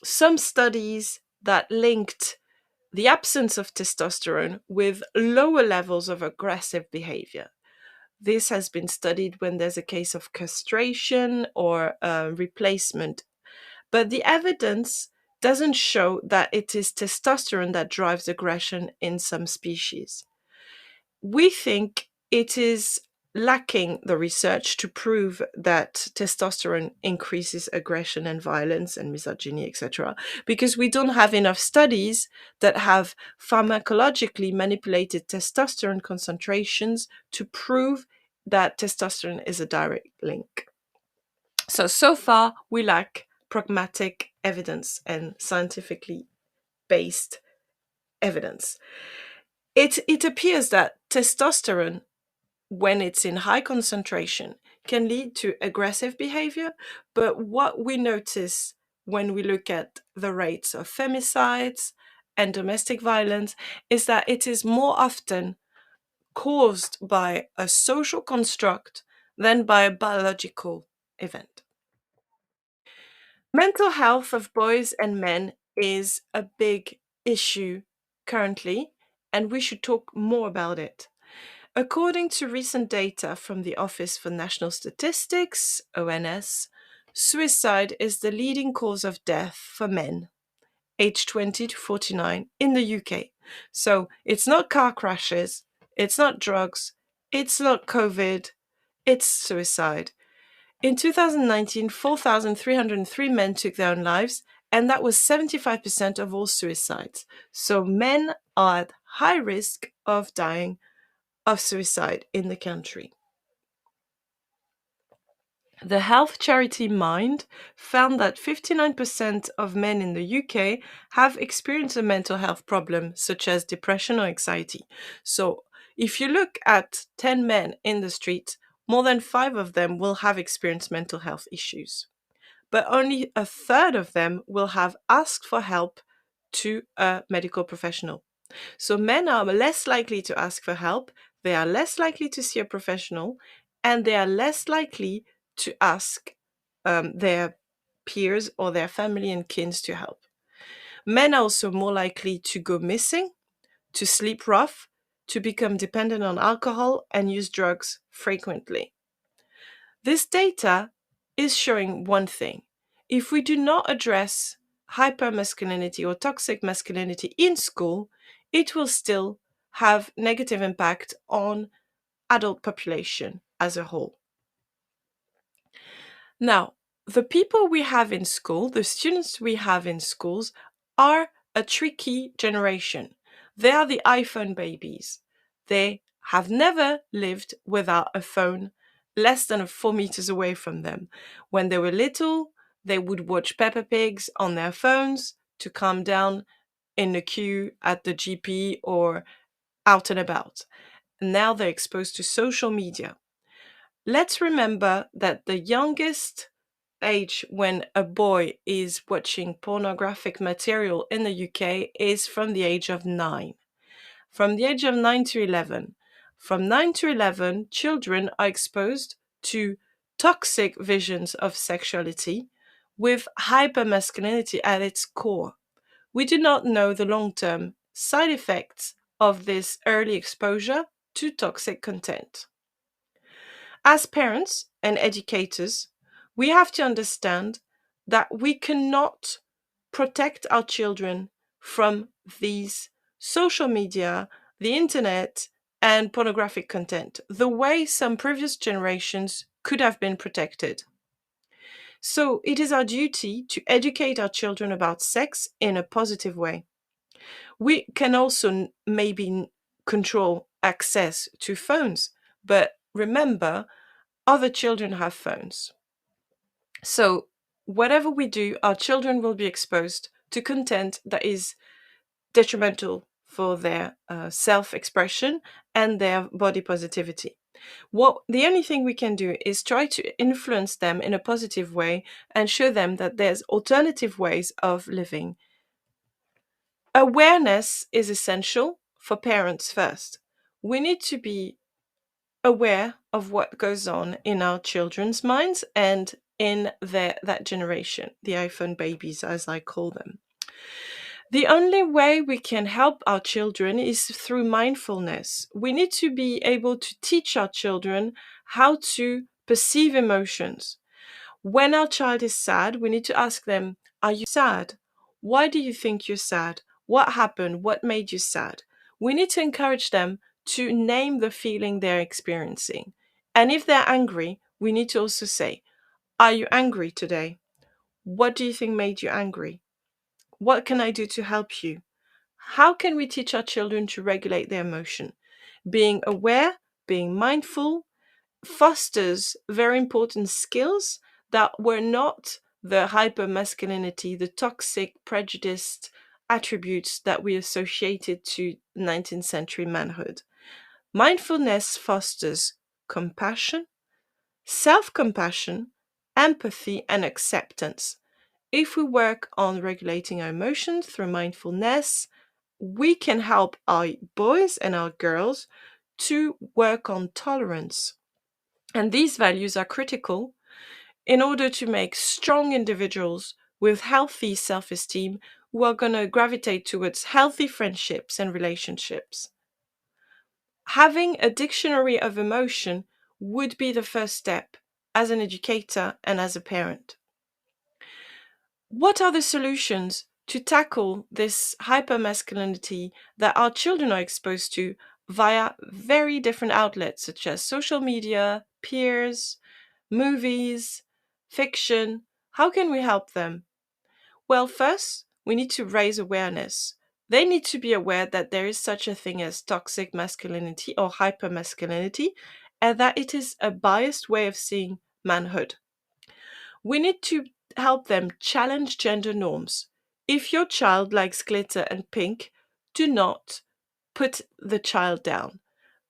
some studies that linked the absence of testosterone with lower levels of aggressive behavior. This has been studied when there's a case of castration or replacement, but the evidence doesn't show that it is testosterone that drives aggression in some species. We think it is lacking the research to prove that testosterone increases aggression and violence and misogyny, etc., because we don't have enough studies that have pharmacologically manipulated testosterone concentrations to prove that testosterone is a direct link. So far, we lack pragmatic evidence and scientifically based evidence. It appears that testosterone, when it's in high concentration, can lead to aggressive behavior. But what we notice when we look at the rates of femicides and domestic violence is that it is more often caused by a social construct than by a biological event. Mental health of boys and men is a big issue currently, and we should talk more about it. According to recent data from the Office for National Statistics, ONS, suicide is the leading cause of death for men aged 20 to 49 in the UK. So it's not car crashes, it's not drugs, it's not COVID, it's suicide. In 2019, 4,303 men took their own lives, and that was 75% of all suicides. So men are at high risk of dying of suicide in the country. The health charity Mind found that 59% of men in the UK have experienced a mental health problem, such as depression or anxiety. So, if you look at 10 men in the street, more than 5 of them will have experienced mental health issues. But only a third of them will have asked for help to a medical professional. So, men are less likely to ask for help, they are less likely to see a professional, and they are less likely to ask their peers or their family and kins to help. Men are also more likely to go missing, to sleep rough, to become dependent on alcohol, and use drugs frequently. This data is showing one thing. If we do not address hypermasculinity or toxic masculinity in school, it will still have negative impact on adult population as a whole. Now, the people we have in school, the students we have in schools, are a tricky generation. They are the iPhone babies. They have never lived without a phone less than 4 meters away from them. When they were little, they would watch Peppa Pigs on their phones to calm down in the queue at the GP or out and about. Now they're exposed to social media. Let's remember that the youngest age when a boy is watching pornographic material in the UK is from the age of 9. From the age of 9 to 11. From 9 to 11, children are exposed to toxic visions of sexuality with hypermasculinity at its core. We do not know the long-term side effects of this early exposure to toxic content. As parents and educators, we have to understand that we cannot protect our children from these social media, the internet, and pornographic content the way some previous generations could have been protected. So it is our duty to educate our children about sex in a positive way. We can also maybe control access to phones, but remember, other children have phones. So, whatever we do, our children will be exposed to content that is detrimental for their self expression and their body positivity. The only thing we can do is try to influence them in a positive way and show them that there's alternative ways of living. Awareness is essential for parents first. We need to be aware of what goes on in our children's minds and in that generation, the iPhone babies, as I call them. The only way we can help our children is through mindfulness. We need to be able to teach our children how to perceive emotions. When our child is sad, we need to ask them, are you sad? Why do you think you're sad? What happened? What made you sad? We need to encourage them to name the feeling they're experiencing. And if they're angry, we need to also say, are you angry today? What do you think made you angry? What can I do to help you? How can we teach our children to regulate their emotion? Being aware, being mindful, fosters very important skills that were not the hypermasculinity, the toxic, prejudiced attributes that we associated to 19th century manhood. Mindfulness fosters compassion, self-compassion, empathy, and acceptance. If we work on regulating our emotions through mindfulness, we can help our boys and our girls to work on tolerance. And these values are critical in order to make strong individuals with healthy self-esteem who are going to gravitate towards healthy friendships and relationships. Having a dictionary of emotion would be the first step as an educator and as a parent. What are the solutions to tackle this hypermasculinity that our children are exposed to via very different outlets such as social media, peers, movies, fiction. How can we help them? Well, first, we need to raise awareness. They need to be aware that there is such a thing as toxic masculinity or hypermasculinity, and that it is a biased way of seeing manhood. We need to help them challenge gender norms. If your child likes glitter and pink, do not put the child down.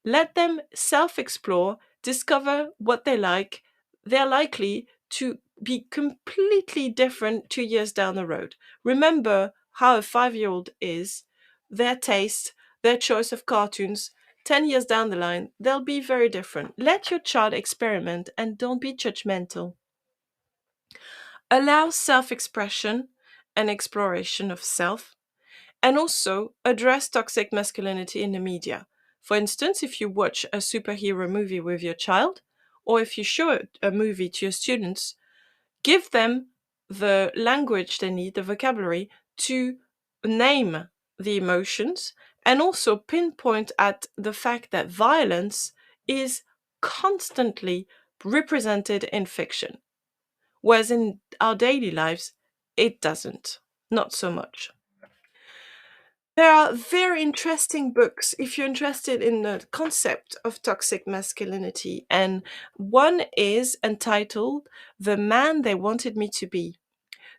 Let them self explore, discover what they like. They're likely to be completely different 2 years down the road. Remember how a 5-year-old is, their taste, their choice of cartoons. 10 years down the line, they'll be very different. Let your child experiment and don't be judgmental. Allow self expression and exploration of self, and also address toxic masculinity in the media. For instance, if you watch a superhero movie with your child, or if you show a movie to your students, give them the language they need, the vocabulary, to name the emotions and also pinpoint at the fact that violence is constantly represented in fiction, whereas in our daily lives, it doesn't. Not so much. There are very interesting books if you're interested in the concept of toxic masculinity, and one is entitled The Man They Wanted Me to Be: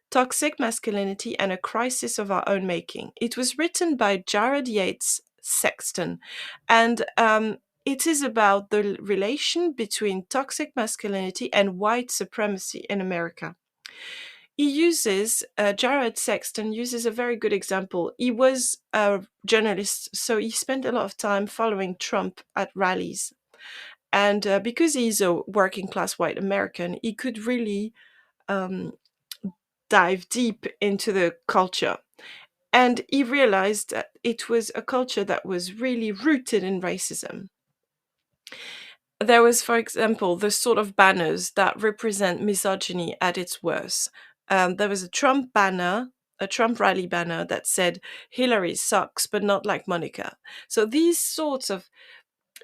Toxic Masculinity and a Crisis of Our Own Making. It was written by Jared Yates Sexton, and it is about the relation between toxic masculinity and white supremacy in America. Jared Sexton uses a very good example. He was a journalist, so he spent a lot of time following Trump at rallies. And because he's a working class white American, he could really um, dive deep into the culture. And he realized that it was a culture that was really rooted in racism. There was, for example, the sort of banners that represent misogyny at its worst. There was a Trump banner, a Trump rally banner that said, "Hillary sucks, but not like Monica." So these sorts of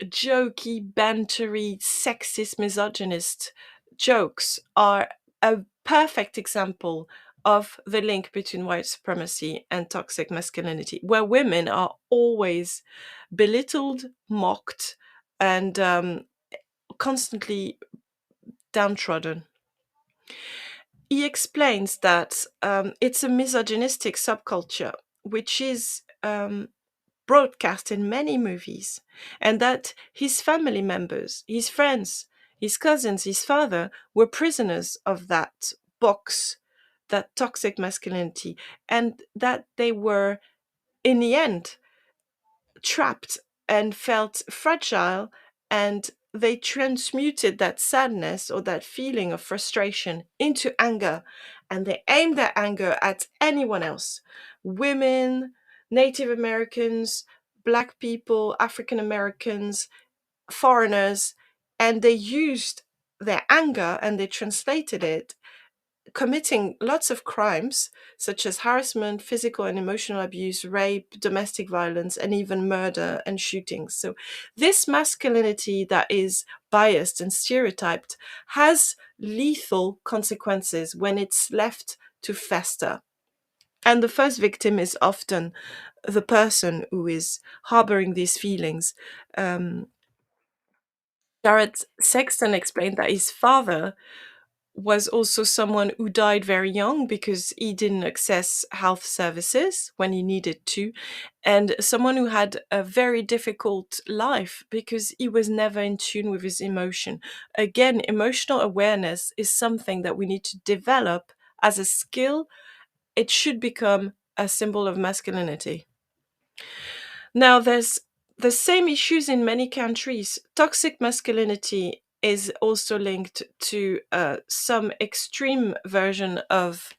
jokey, bantery, sexist, misogynist jokes are a perfect example of the link between white supremacy and toxic masculinity, where women are always belittled, mocked, and constantly downtrodden. He explains that it's a misogynistic subculture, which is broadcast in many movies, and that his family members, his friends, his cousins, his father were prisoners of that box, that toxic masculinity, and that they were, in the end, trapped and felt fragile, and they transmuted that sadness or that feeling of frustration into anger, and they aimed their anger at anyone else: women, Native Americans, Black people, African Americans, foreigners, and they used their anger and they translated it, committing lots of crimes such as harassment, physical and emotional abuse, rape, domestic violence, and even murder and shootings. So this masculinity that is biased and stereotyped has lethal consequences when it's left to fester. And the first victim is often the person who is harboring these feelings. Jared Sexton explained that his father was also someone who died very young because he didn't access health services when he needed to, and someone who had a very difficult life because he was never in tune with his emotion. Again, emotional awareness is something that we need to develop as a skill. It should become a symbol of masculinity. Now, there's the same issues in many countries. Toxic masculinity is also linked to some extreme version of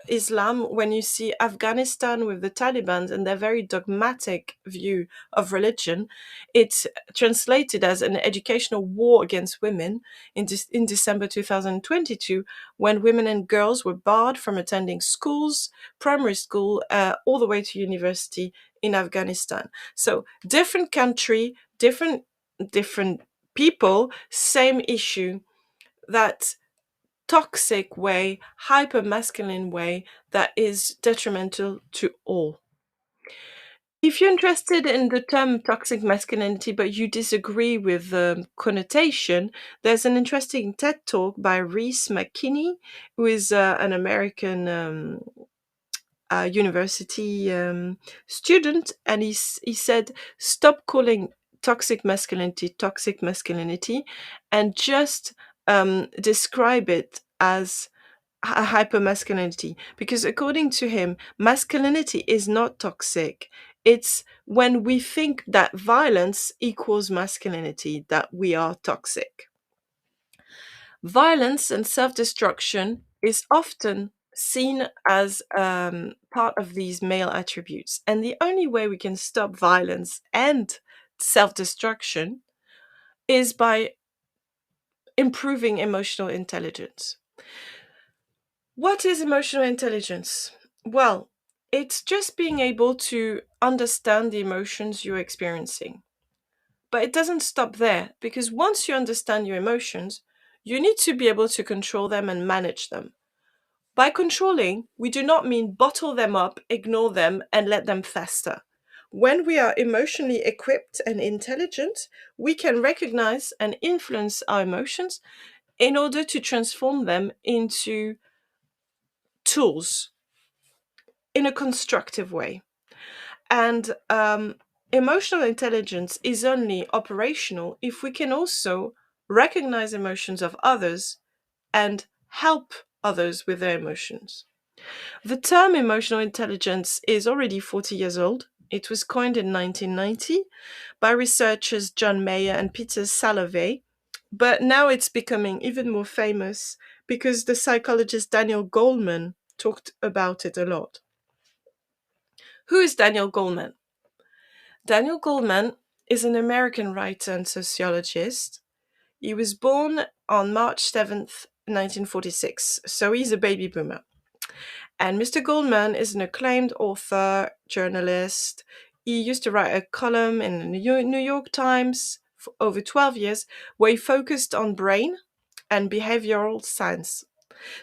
Islam. When you see Afghanistan with the Taliban and their very dogmatic view of religion, it's translated as an educational war against women in December 2022, when women and girls were barred from attending schools, primary school, all the way to university in Afghanistan. So different country, different people, same issue. that toxic way, hyper-masculine way that is detrimental to all. If you're interested in the term toxic masculinity, but you disagree with the connotation, there's an interesting TED talk by Reese McKinney, who is an American university student, and he said, stop calling toxic masculinity, and just describe it as a hypermasculinity, because according to him, masculinity is not toxic. It's when we think that violence equals masculinity that we are toxic. Violence and self-destruction is often seen as part of these male attributes, and the only way we can stop violence and self-destruction is by improving emotional intelligence. What is emotional intelligence? Well, it's just being able to understand the emotions you're experiencing. But it doesn't stop there, because once you understand your emotions, you need to be able to control them and manage them. By controlling, we do not mean bottle them up, ignore them, and let them fester. When we are emotionally equipped and intelligent, we can recognize and influence our emotions in order to transform them into tools in a constructive way. And emotional intelligence is only operational if we can also recognize emotions of others and help others with their emotions. The term emotional intelligence is already 40 years old. It was coined in 1990 by researchers John Mayer and Peter Salovey, but now it's becoming even more famous because the psychologist Daniel Goleman talked about it a lot. Who is Daniel Goleman? Daniel Goleman is an American writer and sociologist. He was born on March 7th, 1946, so he's a baby boomer. And Mr. Goleman is an acclaimed author, journalist. He used to write a column in the New York Times for over 12 years where he focused on brain and behavioral science.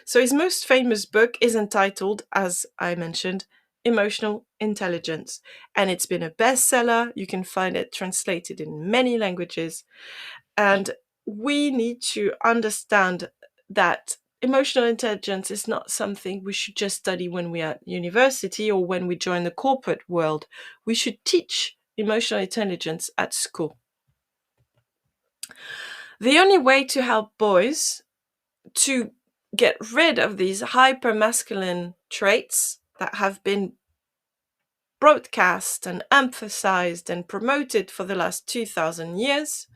So his most famous book is entitled, as I mentioned, Emotional Intelligence. And it's been a bestseller. You can find it translated in many languages. And we need to understand that emotional intelligence is not something we should just study when we're at university or when we join the corporate world. We should teach emotional intelligence at school. The only way to help boys to get rid of these hyper-masculine traits that have been broadcast and emphasized and promoted for the last 2,000 years,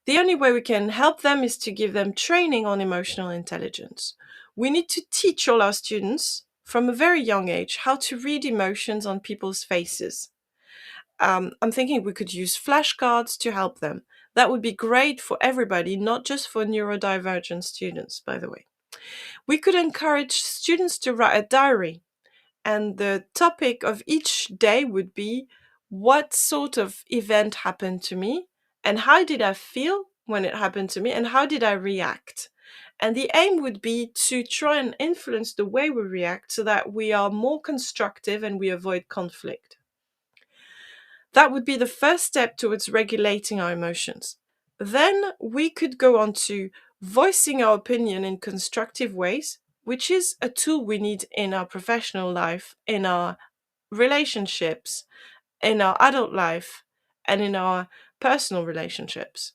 the only way we can help them is to give them training on emotional intelligence. We need to teach all our students from a very young age how to read emotions on people's faces. I'm thinking we could use flashcards to help them. That would be great for everybody, not just for neurodivergent students, by the way. We could encourage students to write a diary, and the topic of each day would be, what sort of event happened to me, and how did I feel when it happened to me, and how did I react? And the aim would be to try and influence the way we react so that we are more constructive and we avoid conflict. That would be the first step towards regulating our emotions. Then we could go on to voicing our opinion in constructive ways, which is a tool we need in our professional life, in our relationships, in our adult life, and in our personal relationships.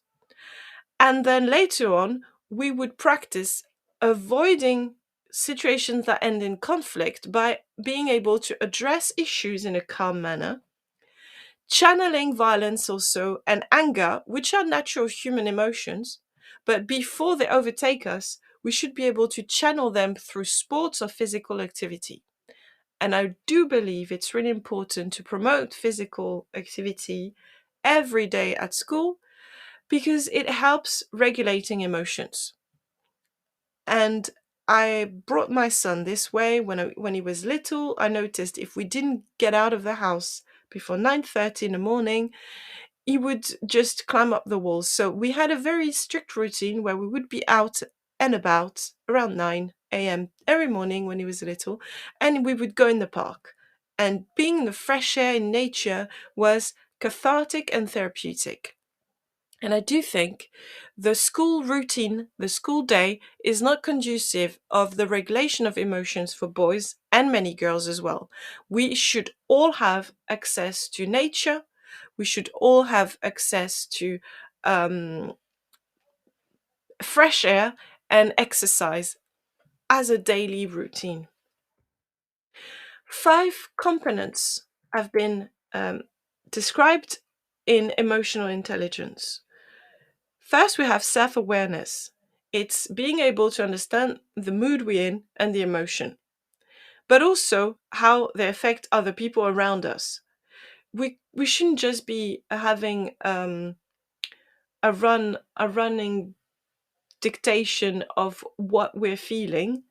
And then later on, we would practice avoiding situations that end in conflict by being able to address issues in a calm manner, channeling violence also and anger, which are natural human emotions, but before they overtake us, we should be able to channel them through sports or physical activity. And I do believe it's really important to promote physical activity every day at school because it helps regulating emotions. And I brought my son this way when he was little. I noticed if we didn't get out of the house before 9:30 in the morning, he would just climb up the walls. So we had a very strict routine where we would be out and about around 9 a.m. every morning when he was little, and we would go in the park. And being in the fresh air in nature was cathartic and therapeutic. And I do think the school routine, the school day, is not conducive of the regulation of emotions for boys and many girls as well. We should all have access to nature. We should all have access to fresh air and exercise as a daily routine. 5 components have been described in emotional intelligence. First, we have self awareness. It's being able to understand the mood we're in and the emotion, but also how they affect other people around us. We shouldn't just be having a running dictation of what we're feeling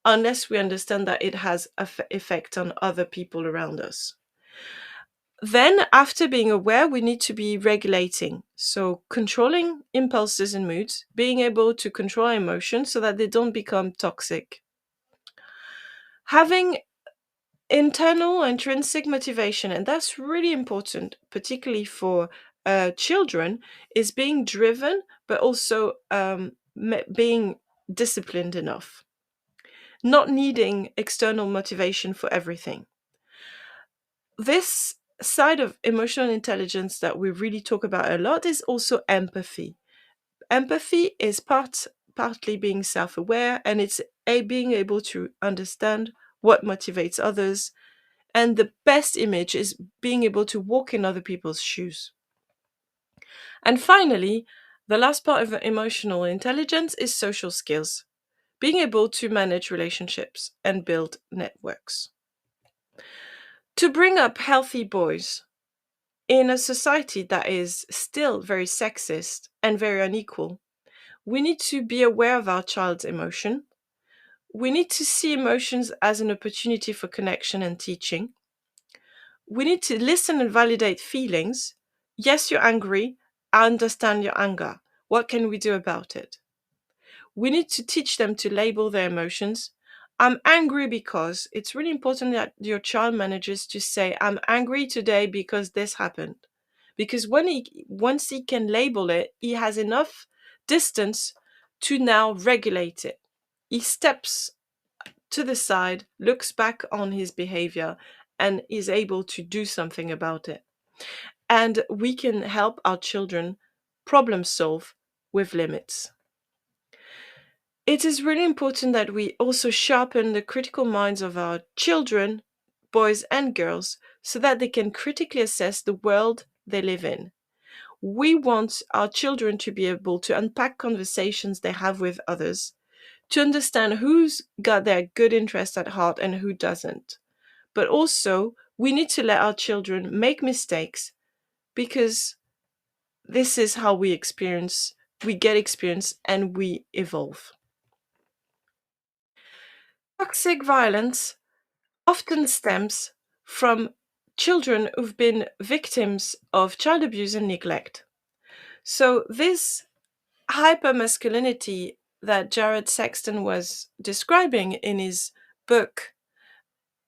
unless we understand that it has an effect on other people around us. Then, after being aware, we need to be regulating. So, controlling impulses and moods, being able to control our emotions so that they don't become toxic. Having internal intrinsic motivation, and that's really important, particularly for children, is being driven, but also being disciplined enough, not needing external motivation for everything. This side of emotional intelligence that we really talk about a lot is also empathy. Empathy is partly being self-aware, and it's being able to understand what motivates others. And the best image is being able to walk in other people's shoes. And finally, the last part of emotional intelligence is social skills, being able to manage relationships and build networks. To bring up healthy boys in a society that is still very sexist and very unequal, we need to be aware of our child's emotion. We need to see emotions as an opportunity for connection and teaching. We need to listen and validate feelings. Yes, you're angry. I understand your anger. What can we do about it? We need to teach them to label their emotions. I'm angry because it's really important that your child manages to say, I'm angry today because this happened. Because once he can label it, he has enough distance to now regulate it. He steps to the side, looks back on his behavior, and is able to do something about it. And we can help our children problem solve with limits. It is really important that we also sharpen the critical minds of our children, boys and girls, so that they can critically assess the world they live in. We want our children to be able to unpack conversations they have with others, to understand who's got their good interest at heart and who doesn't. But also, we need to let our children make mistakes, because this is how we get experience, and we evolve. Toxic violence often stems from children who've been victims of child abuse and neglect. So this hypermasculinity that Jared Sexton was describing in his book,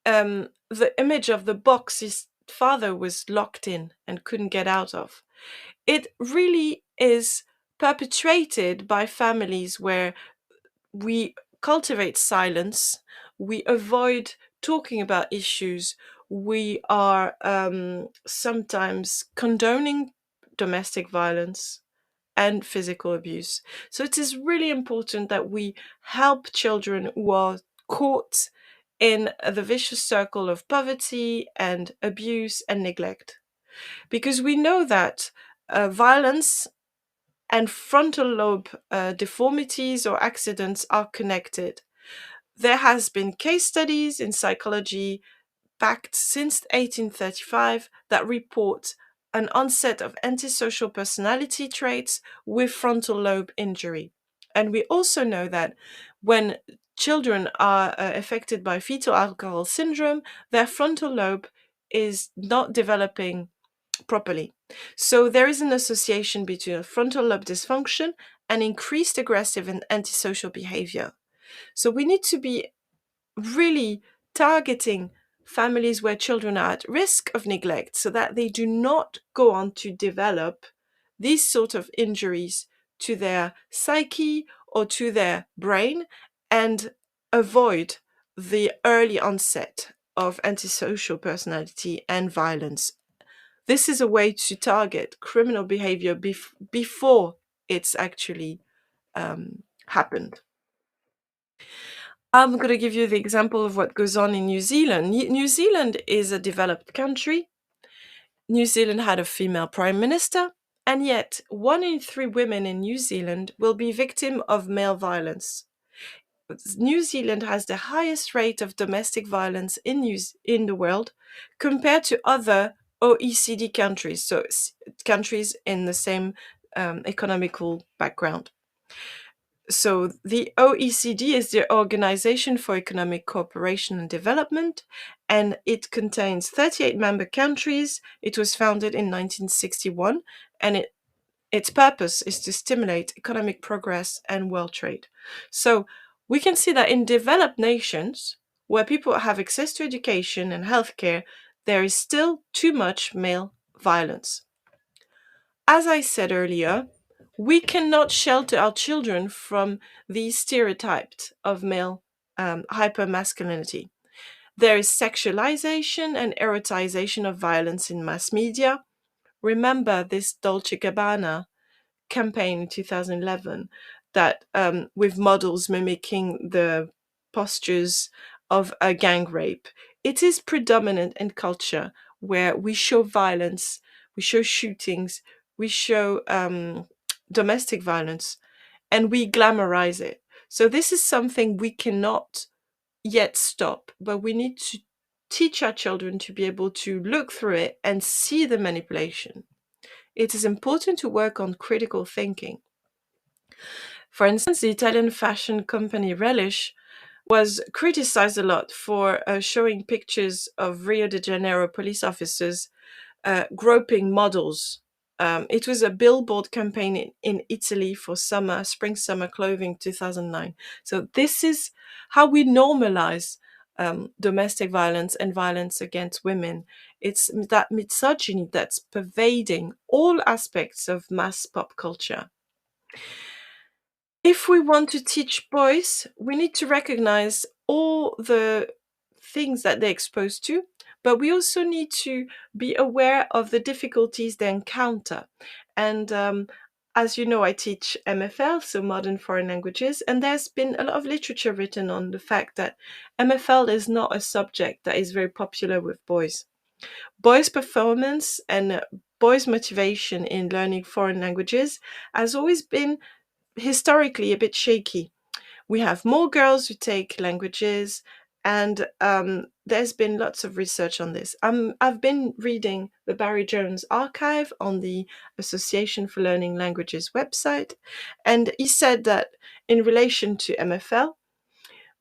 the image of the box his father was locked in and couldn't get out of, it really is perpetrated by families where we cultivate silence, we avoid talking about issues, we are sometimes condoning domestic violence and physical abuse. So it is really important that we help children who are caught in the vicious circle of poverty and abuse and neglect. Because we know that violence and frontal lobe deformities or accidents are connected. There has been case studies in psychology backed since 1835 that report an onset of antisocial personality traits with frontal lobe injury. And we also know that when children are affected by fetal alcohol syndrome, their frontal lobe is not developing properly. So there is an association between frontal lobe dysfunction and increased aggressive and antisocial behavior. So we need to be really targeting families where children are at risk of neglect so that they do not go on to develop these sort of injuries to their psyche or to their brain, and avoid the early onset of antisocial personality and violence. This is a way to target criminal behavior before it's actually happened. I'm going to give you the example of what goes on in New Zealand. New Zealand is a developed country. New Zealand had a female prime minister, and yet 1 in 3 women in New Zealand will be victim of male violence. New Zealand has the highest rate of domestic violence in the world compared to other OECD countries, so countries in the same economical background. So the OECD is the Organization for Economic Cooperation and Development, and it contains 38 member countries. It was founded in 1961, and its purpose is to stimulate economic progress and world trade. So we can see that in developed nations, where people have access to education and healthcare, there is still too much male violence. As I said earlier, we cannot shelter our children from these stereotypes of male hypermasculinity. There is sexualization and erotization of violence in mass media. Remember this Dolce Gabbana campaign in 2011 that with models mimicking the postures of a gang rape. It is predominant in culture where we show violence, we show shootings, we show domestic violence, and we glamorize it. So this is something we cannot yet stop, but we need to teach our children to be able to look through it and see the manipulation. It is important to work on critical thinking. For instance, the Italian fashion company Relish was criticized a lot for showing pictures of Rio de Janeiro police officers groping models. It was a billboard campaign in Italy for spring-summer clothing 2009. So this is how we normalize domestic violence and violence against women. It's that misogyny that's pervading all aspects of mass pop culture. If we want to teach boys, we need to recognize all the things that they're exposed to, but we also need to be aware of the difficulties they encounter. And as you know, I teach MFL, so Modern Foreign Languages, and there's been a lot of literature written on the fact that MFL is not a subject that is very popular with boys. Boys' performance and boys' motivation in learning foreign languages has always been historically a bit shaky. We have more girls who take languages, and there's been lots of research on this. I've been reading the Barry Jones archive on the Association for Learning Languages website, and he said that in relation to MFL,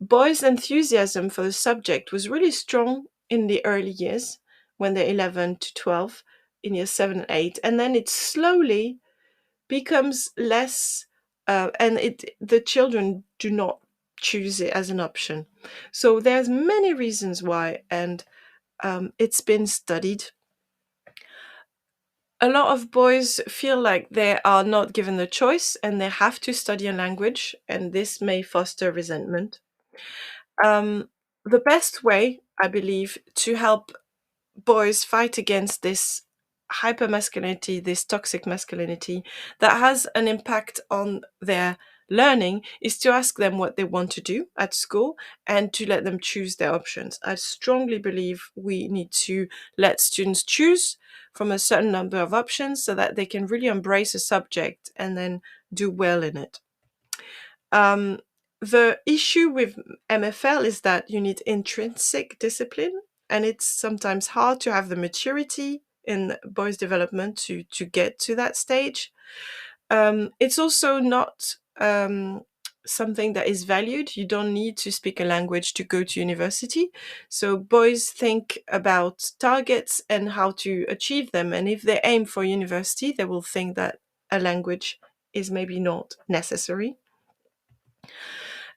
boys' enthusiasm for the subject was really strong in the early years, when they're 11 to 12, in years 7 and 8, and then it slowly becomes less, and the children do not choose it as an option. So there's many reasons why, and it's been studied. A lot of boys feel like they are not given the choice and they have to study a language, and this may foster resentment. The best way, I believe, to help boys fight against this hypermasculinity, this toxic masculinity that has an impact on their learning, is to ask them what they want to do at school and to let them choose their options. I strongly believe we need to let students choose from a certain number of options so that they can really embrace a subject and then do well in it. The issue with MFL is that you need intrinsic discipline, and it's sometimes hard to have the maturity in boys' development to get to that stage. It's also not something that is valued. You don't need to speak a language to go to university. So boys think about targets and how to achieve them. And if they aim for university, they will think that a language is maybe not necessary.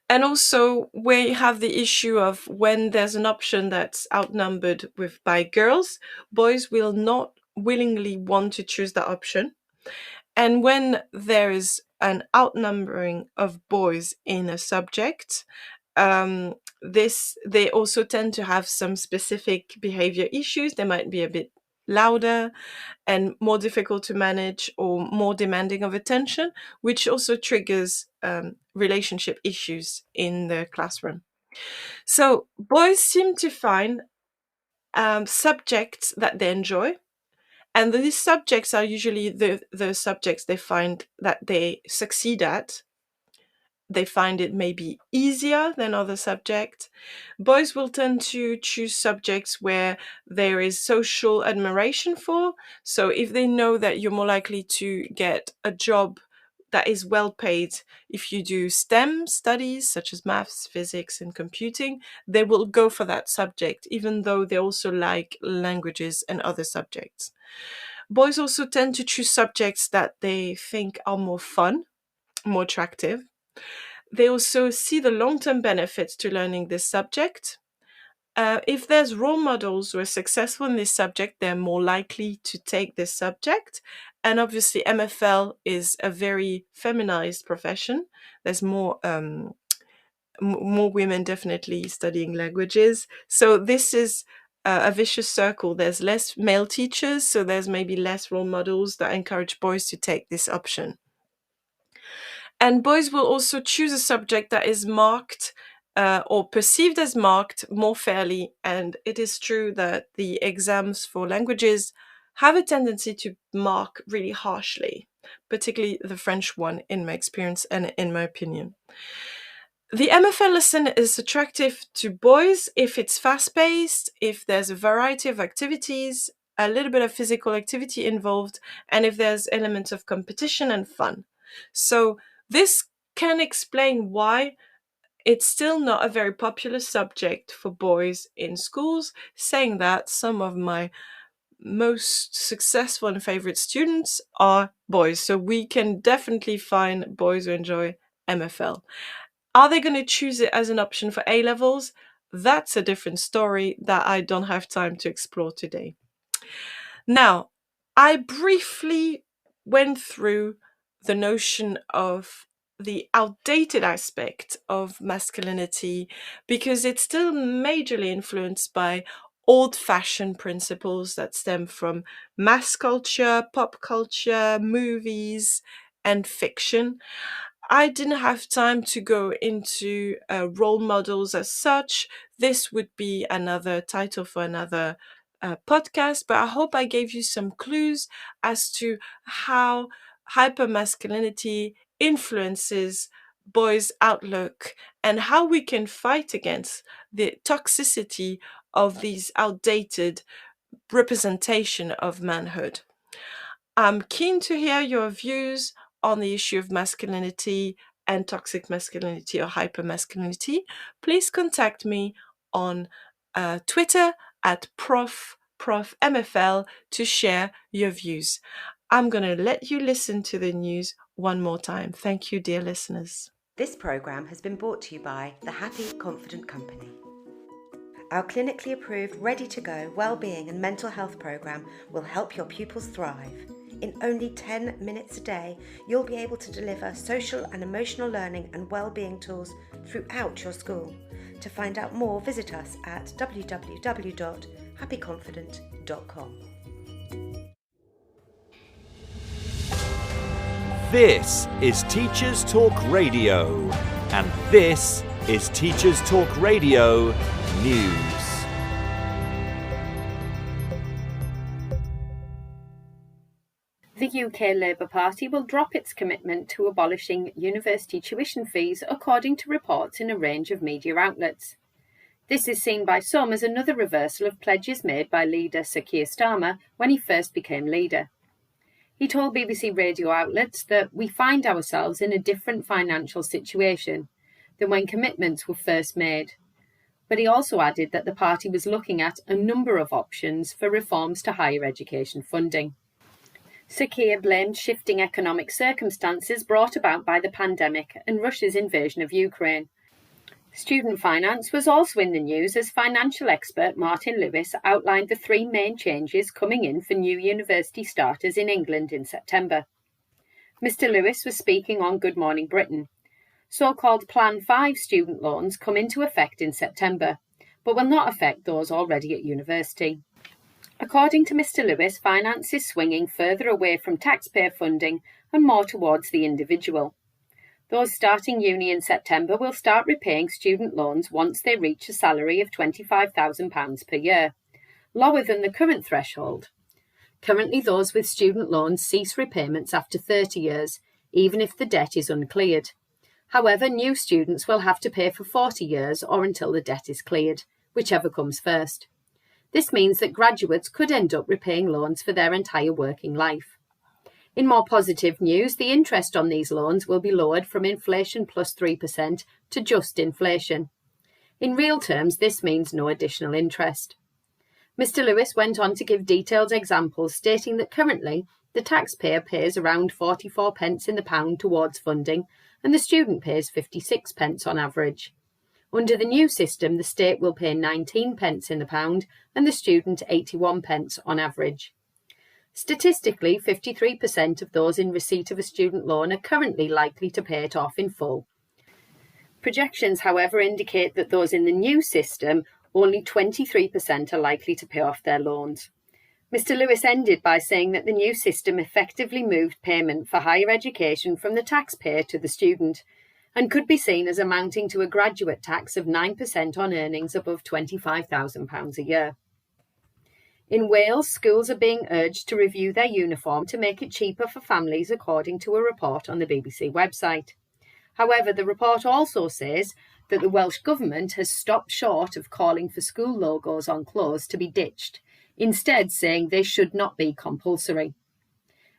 And also where you have the issue of when there's an option that's outnumbered by girls, boys will not willingly want to choose that option. And when there is an outnumbering of boys in a subject, they also tend to have some specific behavior issues. They might be a bit louder and more difficult to manage or more demanding of attention, which also triggers relationship issues in the classroom. So boys seem to find subjects that they enjoy, and these subjects are usually the subjects they find that they succeed at. They find it maybe easier than other subjects. Boys will tend to choose subjects where there is social admiration for. So if they know that you're more likely to get a job that is well paid if you do STEM studies, such as maths, physics, and computing, they will go for that subject, even though they also like languages and other subjects. Boys also tend to choose subjects that they think are more fun, more attractive. They also see the long-term benefits to learning this subject. If there's role models who are successful in this subject, they're more likely to take this subject. And obviously, MFL is a very feminized profession. There's more women definitely studying languages. So this is a vicious circle. There's less male teachers, so there's maybe less role models that encourage boys to take this option. And boys will also choose a subject that is marked or perceived as marked more fairly. And it is true that the exams for languages have a tendency to mark really harshly, particularly the French one, in my experience and in my opinion. The MFL lesson is attractive to boys if it's fast-paced, if there's a variety of activities, a little bit of physical activity involved, and if there's elements of competition and fun. So this can explain why it's still not a very popular subject for boys in schools. Saying that, some of my most successful and favorite students are boys. So we can definitely find boys who enjoy MFL. Are they going to choose it as an option for A levels? That's a different story that I don't have time to explore today. Now, I briefly went through the notion of the outdated aspect of masculinity because it's still majorly influenced by old-fashioned principles that stem from mass culture, pop culture, movies, and fiction. I didn't have time to go into role models as such. This would be another title for another podcast, but I hope I gave you some clues as to how hypermasculinity influences boys' outlook and how we can fight against the toxicity of these outdated representation of manhood. I'm keen to hear your views on the issue of masculinity and toxic masculinity or hypermasculinity. Please contact me on Twitter at profmfl to share your views. I'm going to let you listen to the news one more time. Thank you, dear listeners. This programme has been brought to you by the Happy Confident Company. Our clinically approved, ready-to-go wellbeing and mental health programme will help your pupils thrive. In only 10 minutes a day, you'll be able to deliver social and emotional learning and wellbeing tools throughout your school. To find out more, visit us at www.happyconfident.com. This is Teachers Talk Radio, and this is Teachers Talk Radio News. The UK Labour Party will drop its commitment to abolishing university tuition fees, according to reports in a range of media outlets. This is seen by some as another reversal of pledges made by leader Sir Keir Starmer when he first became leader. He told BBC radio outlets that we find ourselves in a different financial situation than when commitments were first made. But he also added that the party was looking at a number of options for reforms to higher education funding. Sir Keir blamed shifting economic circumstances brought about by the pandemic and Russia's invasion of Ukraine. Student finance was also in the news as financial expert Martin Lewis outlined the three main changes coming in for new university starters in England in September. Mr. Lewis was speaking on Good Morning Britain. So-called Plan 5 student loans come into effect in September, but will not affect those already at university. According to Mr. Lewis, finance is swinging further away from taxpayer funding and more towards the individual. Those starting uni in September will start repaying student loans once they reach a salary of £25,000 per year, lower than the current threshold. Currently, those with student loans cease repayments after 30 years, even if the debt is uncleared. However, new students will have to pay for 40 years or until the debt is cleared, whichever comes first. This means that graduates could end up repaying loans for their entire working life. In more positive news, the interest on these loans will be lowered from inflation plus 3% to just inflation. In real terms, this means no additional interest. Mr. Lewis went on to give detailed examples, stating that currently the taxpayer pays around 44 pence in the pound towards funding and the student pays 56 pence on average. Under the new system, the state will pay 19 pence in the pound and the student 81 pence on average. Statistically, 53% of those in receipt of a student loan are currently likely to pay it off in full. Projections, however, indicate that those in the new system, only 23% are likely to pay off their loans. Mr. Lewis ended by saying that the new system effectively moved payment for higher education from the taxpayer to the student and could be seen as amounting to a graduate tax of 9% on earnings above £25,000 a year. In Wales, schools are being urged to review their uniform to make it cheaper for families, according to a report on the BBC website. However, the report also says that the Welsh Government has stopped short of calling for school logos on clothes to be ditched, instead saying they should not be compulsory.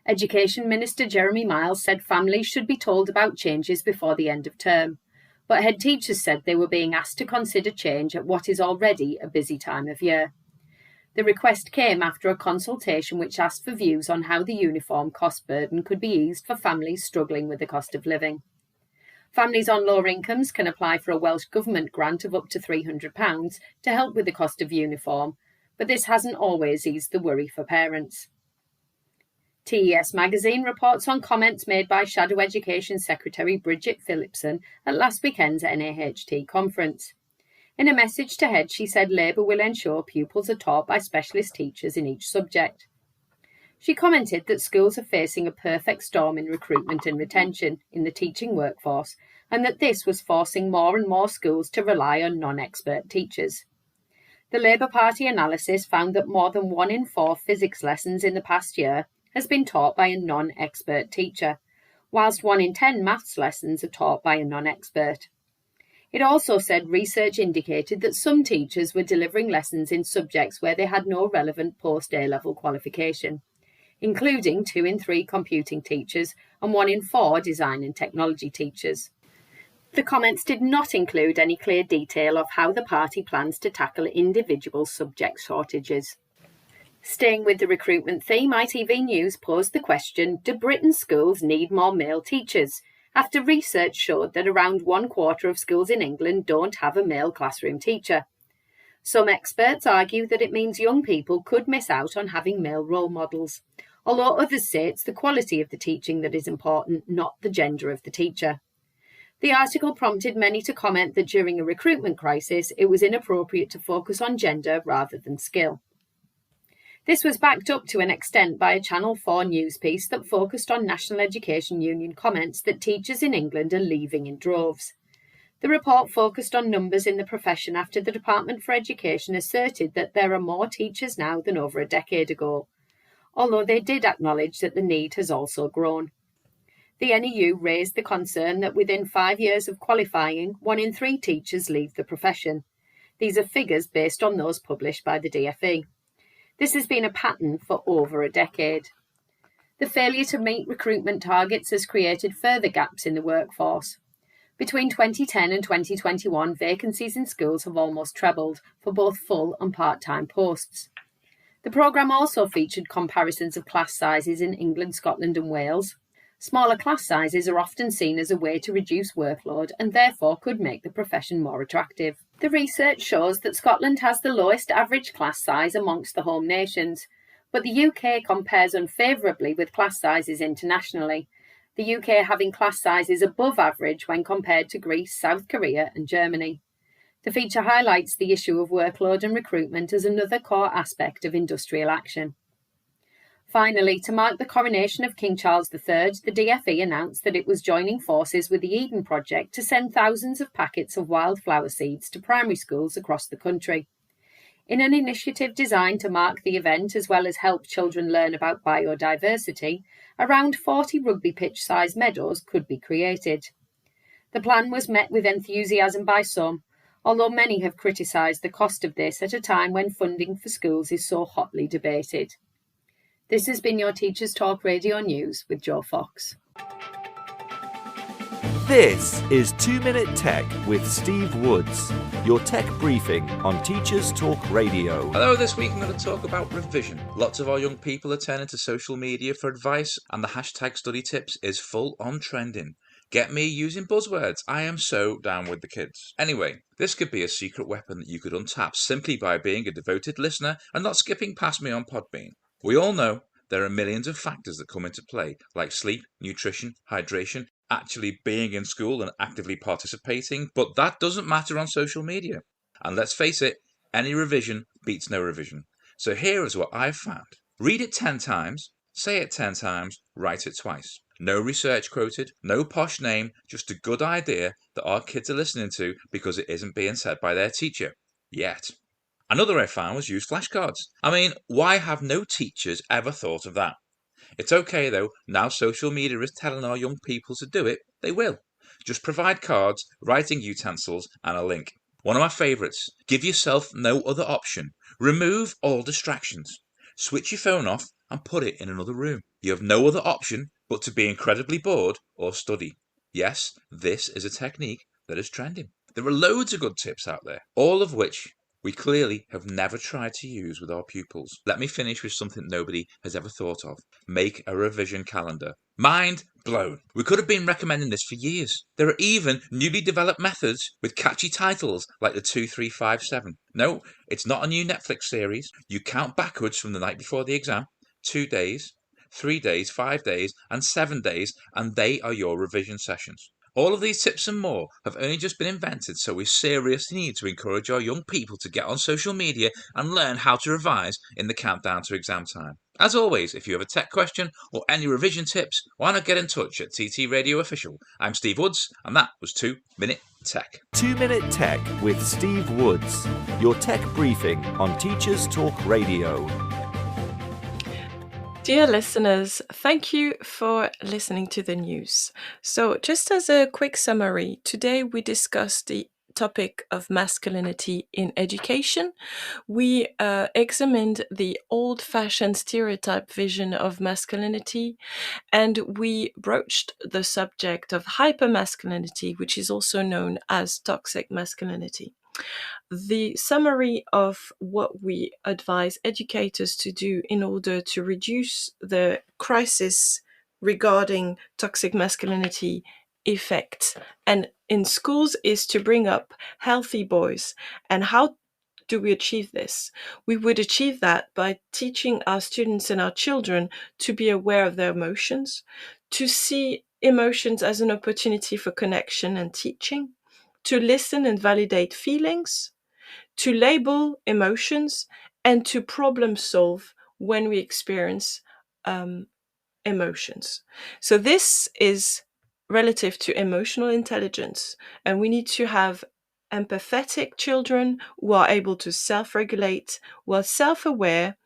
Education Minister Jeremy Miles said families should be told about changes before the end of term, but head teachers said they were being asked to consider change at what is already a busy time of year. The request came after a consultation which asked for views on how the uniform cost burden could be eased for families struggling with the cost of living. Families on lower incomes can apply for a Welsh Government grant of up to £300 to help with the cost of uniform, but this hasn't always eased the worry for parents. TES magazine reports on comments made by Shadow Education Secretary Bridget Phillipson at last weekend's NAHT conference. In a message to Head, she said Labour will ensure pupils are taught by specialist teachers in each subject. She commented that schools are facing a perfect storm in recruitment and retention in the teaching workforce, and that this was forcing more and more schools to rely on non-expert teachers. The Labour Party analysis found that more than 1 in 4 physics lessons in the past year has been taught by a non-expert teacher, whilst 1 in 10 maths lessons are taught by a non-expert. It also said research indicated that some teachers were delivering lessons in subjects where they had no relevant post-A-level qualification, including 2 in 3 computing teachers and 1 in 4 design and technology teachers. The comments did not include any clear detail of how the party plans to tackle individual subject shortages. Staying with the recruitment theme, ITV News posed the question, do Britain's schools need more male teachers? After research showed that around 1/4 of schools in England don't have a male classroom teacher. Some experts argue that it means young people could miss out on having male role models, although others say it's the quality of the teaching that is important, not the gender of the teacher. The article prompted many to comment that during a recruitment crisis, it was inappropriate to focus on gender rather than skill. This was backed up to an extent by a Channel 4 news piece that focused on National Education Union comments that teachers in England are leaving in droves. The report focused on numbers in the profession after the Department for Education asserted that there are more teachers now than over a decade ago, although they did acknowledge that the need has also grown. The NEU raised the concern that within 5 years of qualifying, 1 in 3 teachers leave the profession. These are figures based on those published by the DfE. This has been a pattern for over a decade. The failure to meet recruitment targets has created further gaps in the workforce. Between 2010 and 2021, vacancies in schools have almost trebled for both full and part-time posts. The programme also featured comparisons of class sizes in England, Scotland and Wales. Smaller class sizes are often seen as a way to reduce workload and therefore could make the profession more attractive. The research shows that Scotland has the lowest average class size amongst the home nations, but the UK compares unfavourably with class sizes internationally, the UK having class sizes above average when compared to Greece, South Korea and Germany. The feature highlights the issue of workload and recruitment as another core aspect of industrial action. Finally, to mark the coronation of King Charles III, the DFE announced that it was joining forces with the Eden Project to send thousands of packets of wildflower seeds to primary schools across the country. In an initiative designed to mark the event as well as help children learn about biodiversity, around 40 rugby pitch-sized meadows could be created. The plan was met with enthusiasm by some, although many have criticised the cost of this at a time when funding for schools is so hotly debated. This has been your Teachers Talk Radio News with Joe Fox. This is 2 Minute Tech with Steve Woods, your tech briefing on Teachers Talk Radio. Hello, this week I'm going to talk about revision. Lots of our young people are turning to social media for advice, and the hashtag study tips is full on trending. Get me using buzzwords. I am so down with the kids. Anyway, this could be a secret weapon that you could untap simply by being a devoted listener and not skipping past me on Podbean. We all know there are millions of factors that come into play, like sleep, nutrition, hydration, actually being in school and actively participating, but that doesn't matter on social media. And let's face it, any revision beats no revision. So here is what I've found. Read it 10 times, say it 10 times, write it twice. No research quoted, no posh name, just a good idea that our kids are listening to because it isn't being said by their teacher. Yet. Another I found was use flashcards. I mean, why have no teachers ever thought of that? It's okay though, now social media is telling our young people to do it, they will. Just provide cards, writing utensils and a link. One of my favourites, give yourself no other option. Remove all distractions. Switch your phone off and put it in another room. You have no other option but to be incredibly bored or study. Yes, this is a technique that is trending. There are loads of good tips out there, all of which we clearly have never tried to use with our pupils. Let me finish with something nobody has ever thought of. Make a revision calendar. Mind blown. We could have been recommending this for years. There are even newly developed methods with catchy titles like the 2357. No, it's not a new Netflix series. You count backwards from the night before the exam, 2 days, 3 days, 5 days, and 7 days, and they are your revision sessions. All of these tips and more have only just been invented, so we seriously need to encourage our young people to get on social media and learn how to revise in the countdown to exam time. As always, if you have a tech question or any revision tips, why not get in touch at TT Radio Official. I'm Steve Woods, and that was 2 Minute Tech. 2 Minute Tech with Steve Woods, your tech briefing on Teachers Talk Radio. Dear listeners, thank you for listening to the news. So just as a quick summary, today we discussed the topic of masculinity in education. We examined the old-fashioned stereotype vision of masculinity, and we broached the subject of hypermasculinity, which is also known as toxic masculinity. The summary of what we advise educators to do in order to reduce the crisis regarding toxic masculinity effects and in schools is to bring up healthy boys. And how do we achieve this? We would achieve that by teaching our students and our children to be aware of their emotions, to see emotions as an opportunity for connection and teaching, to listen and validate feelings, to label emotions, and to problem solve when we experience emotions. So this is relative to emotional intelligence, and we need to have empathetic children who are able to self-regulate, who are self-aware,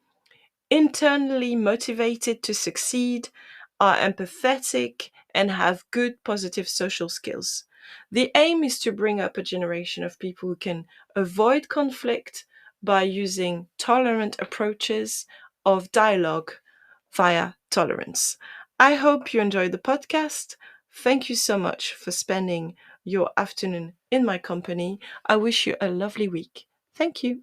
internally motivated to succeed, are empathetic, and have good positive social skills. The aim is to bring up a generation of people who can avoid conflict by using tolerant approaches of dialogue via tolerance. I hope you enjoyed the podcast. Thank you so much for spending your afternoon in my company. I wish you a lovely week. Thank you.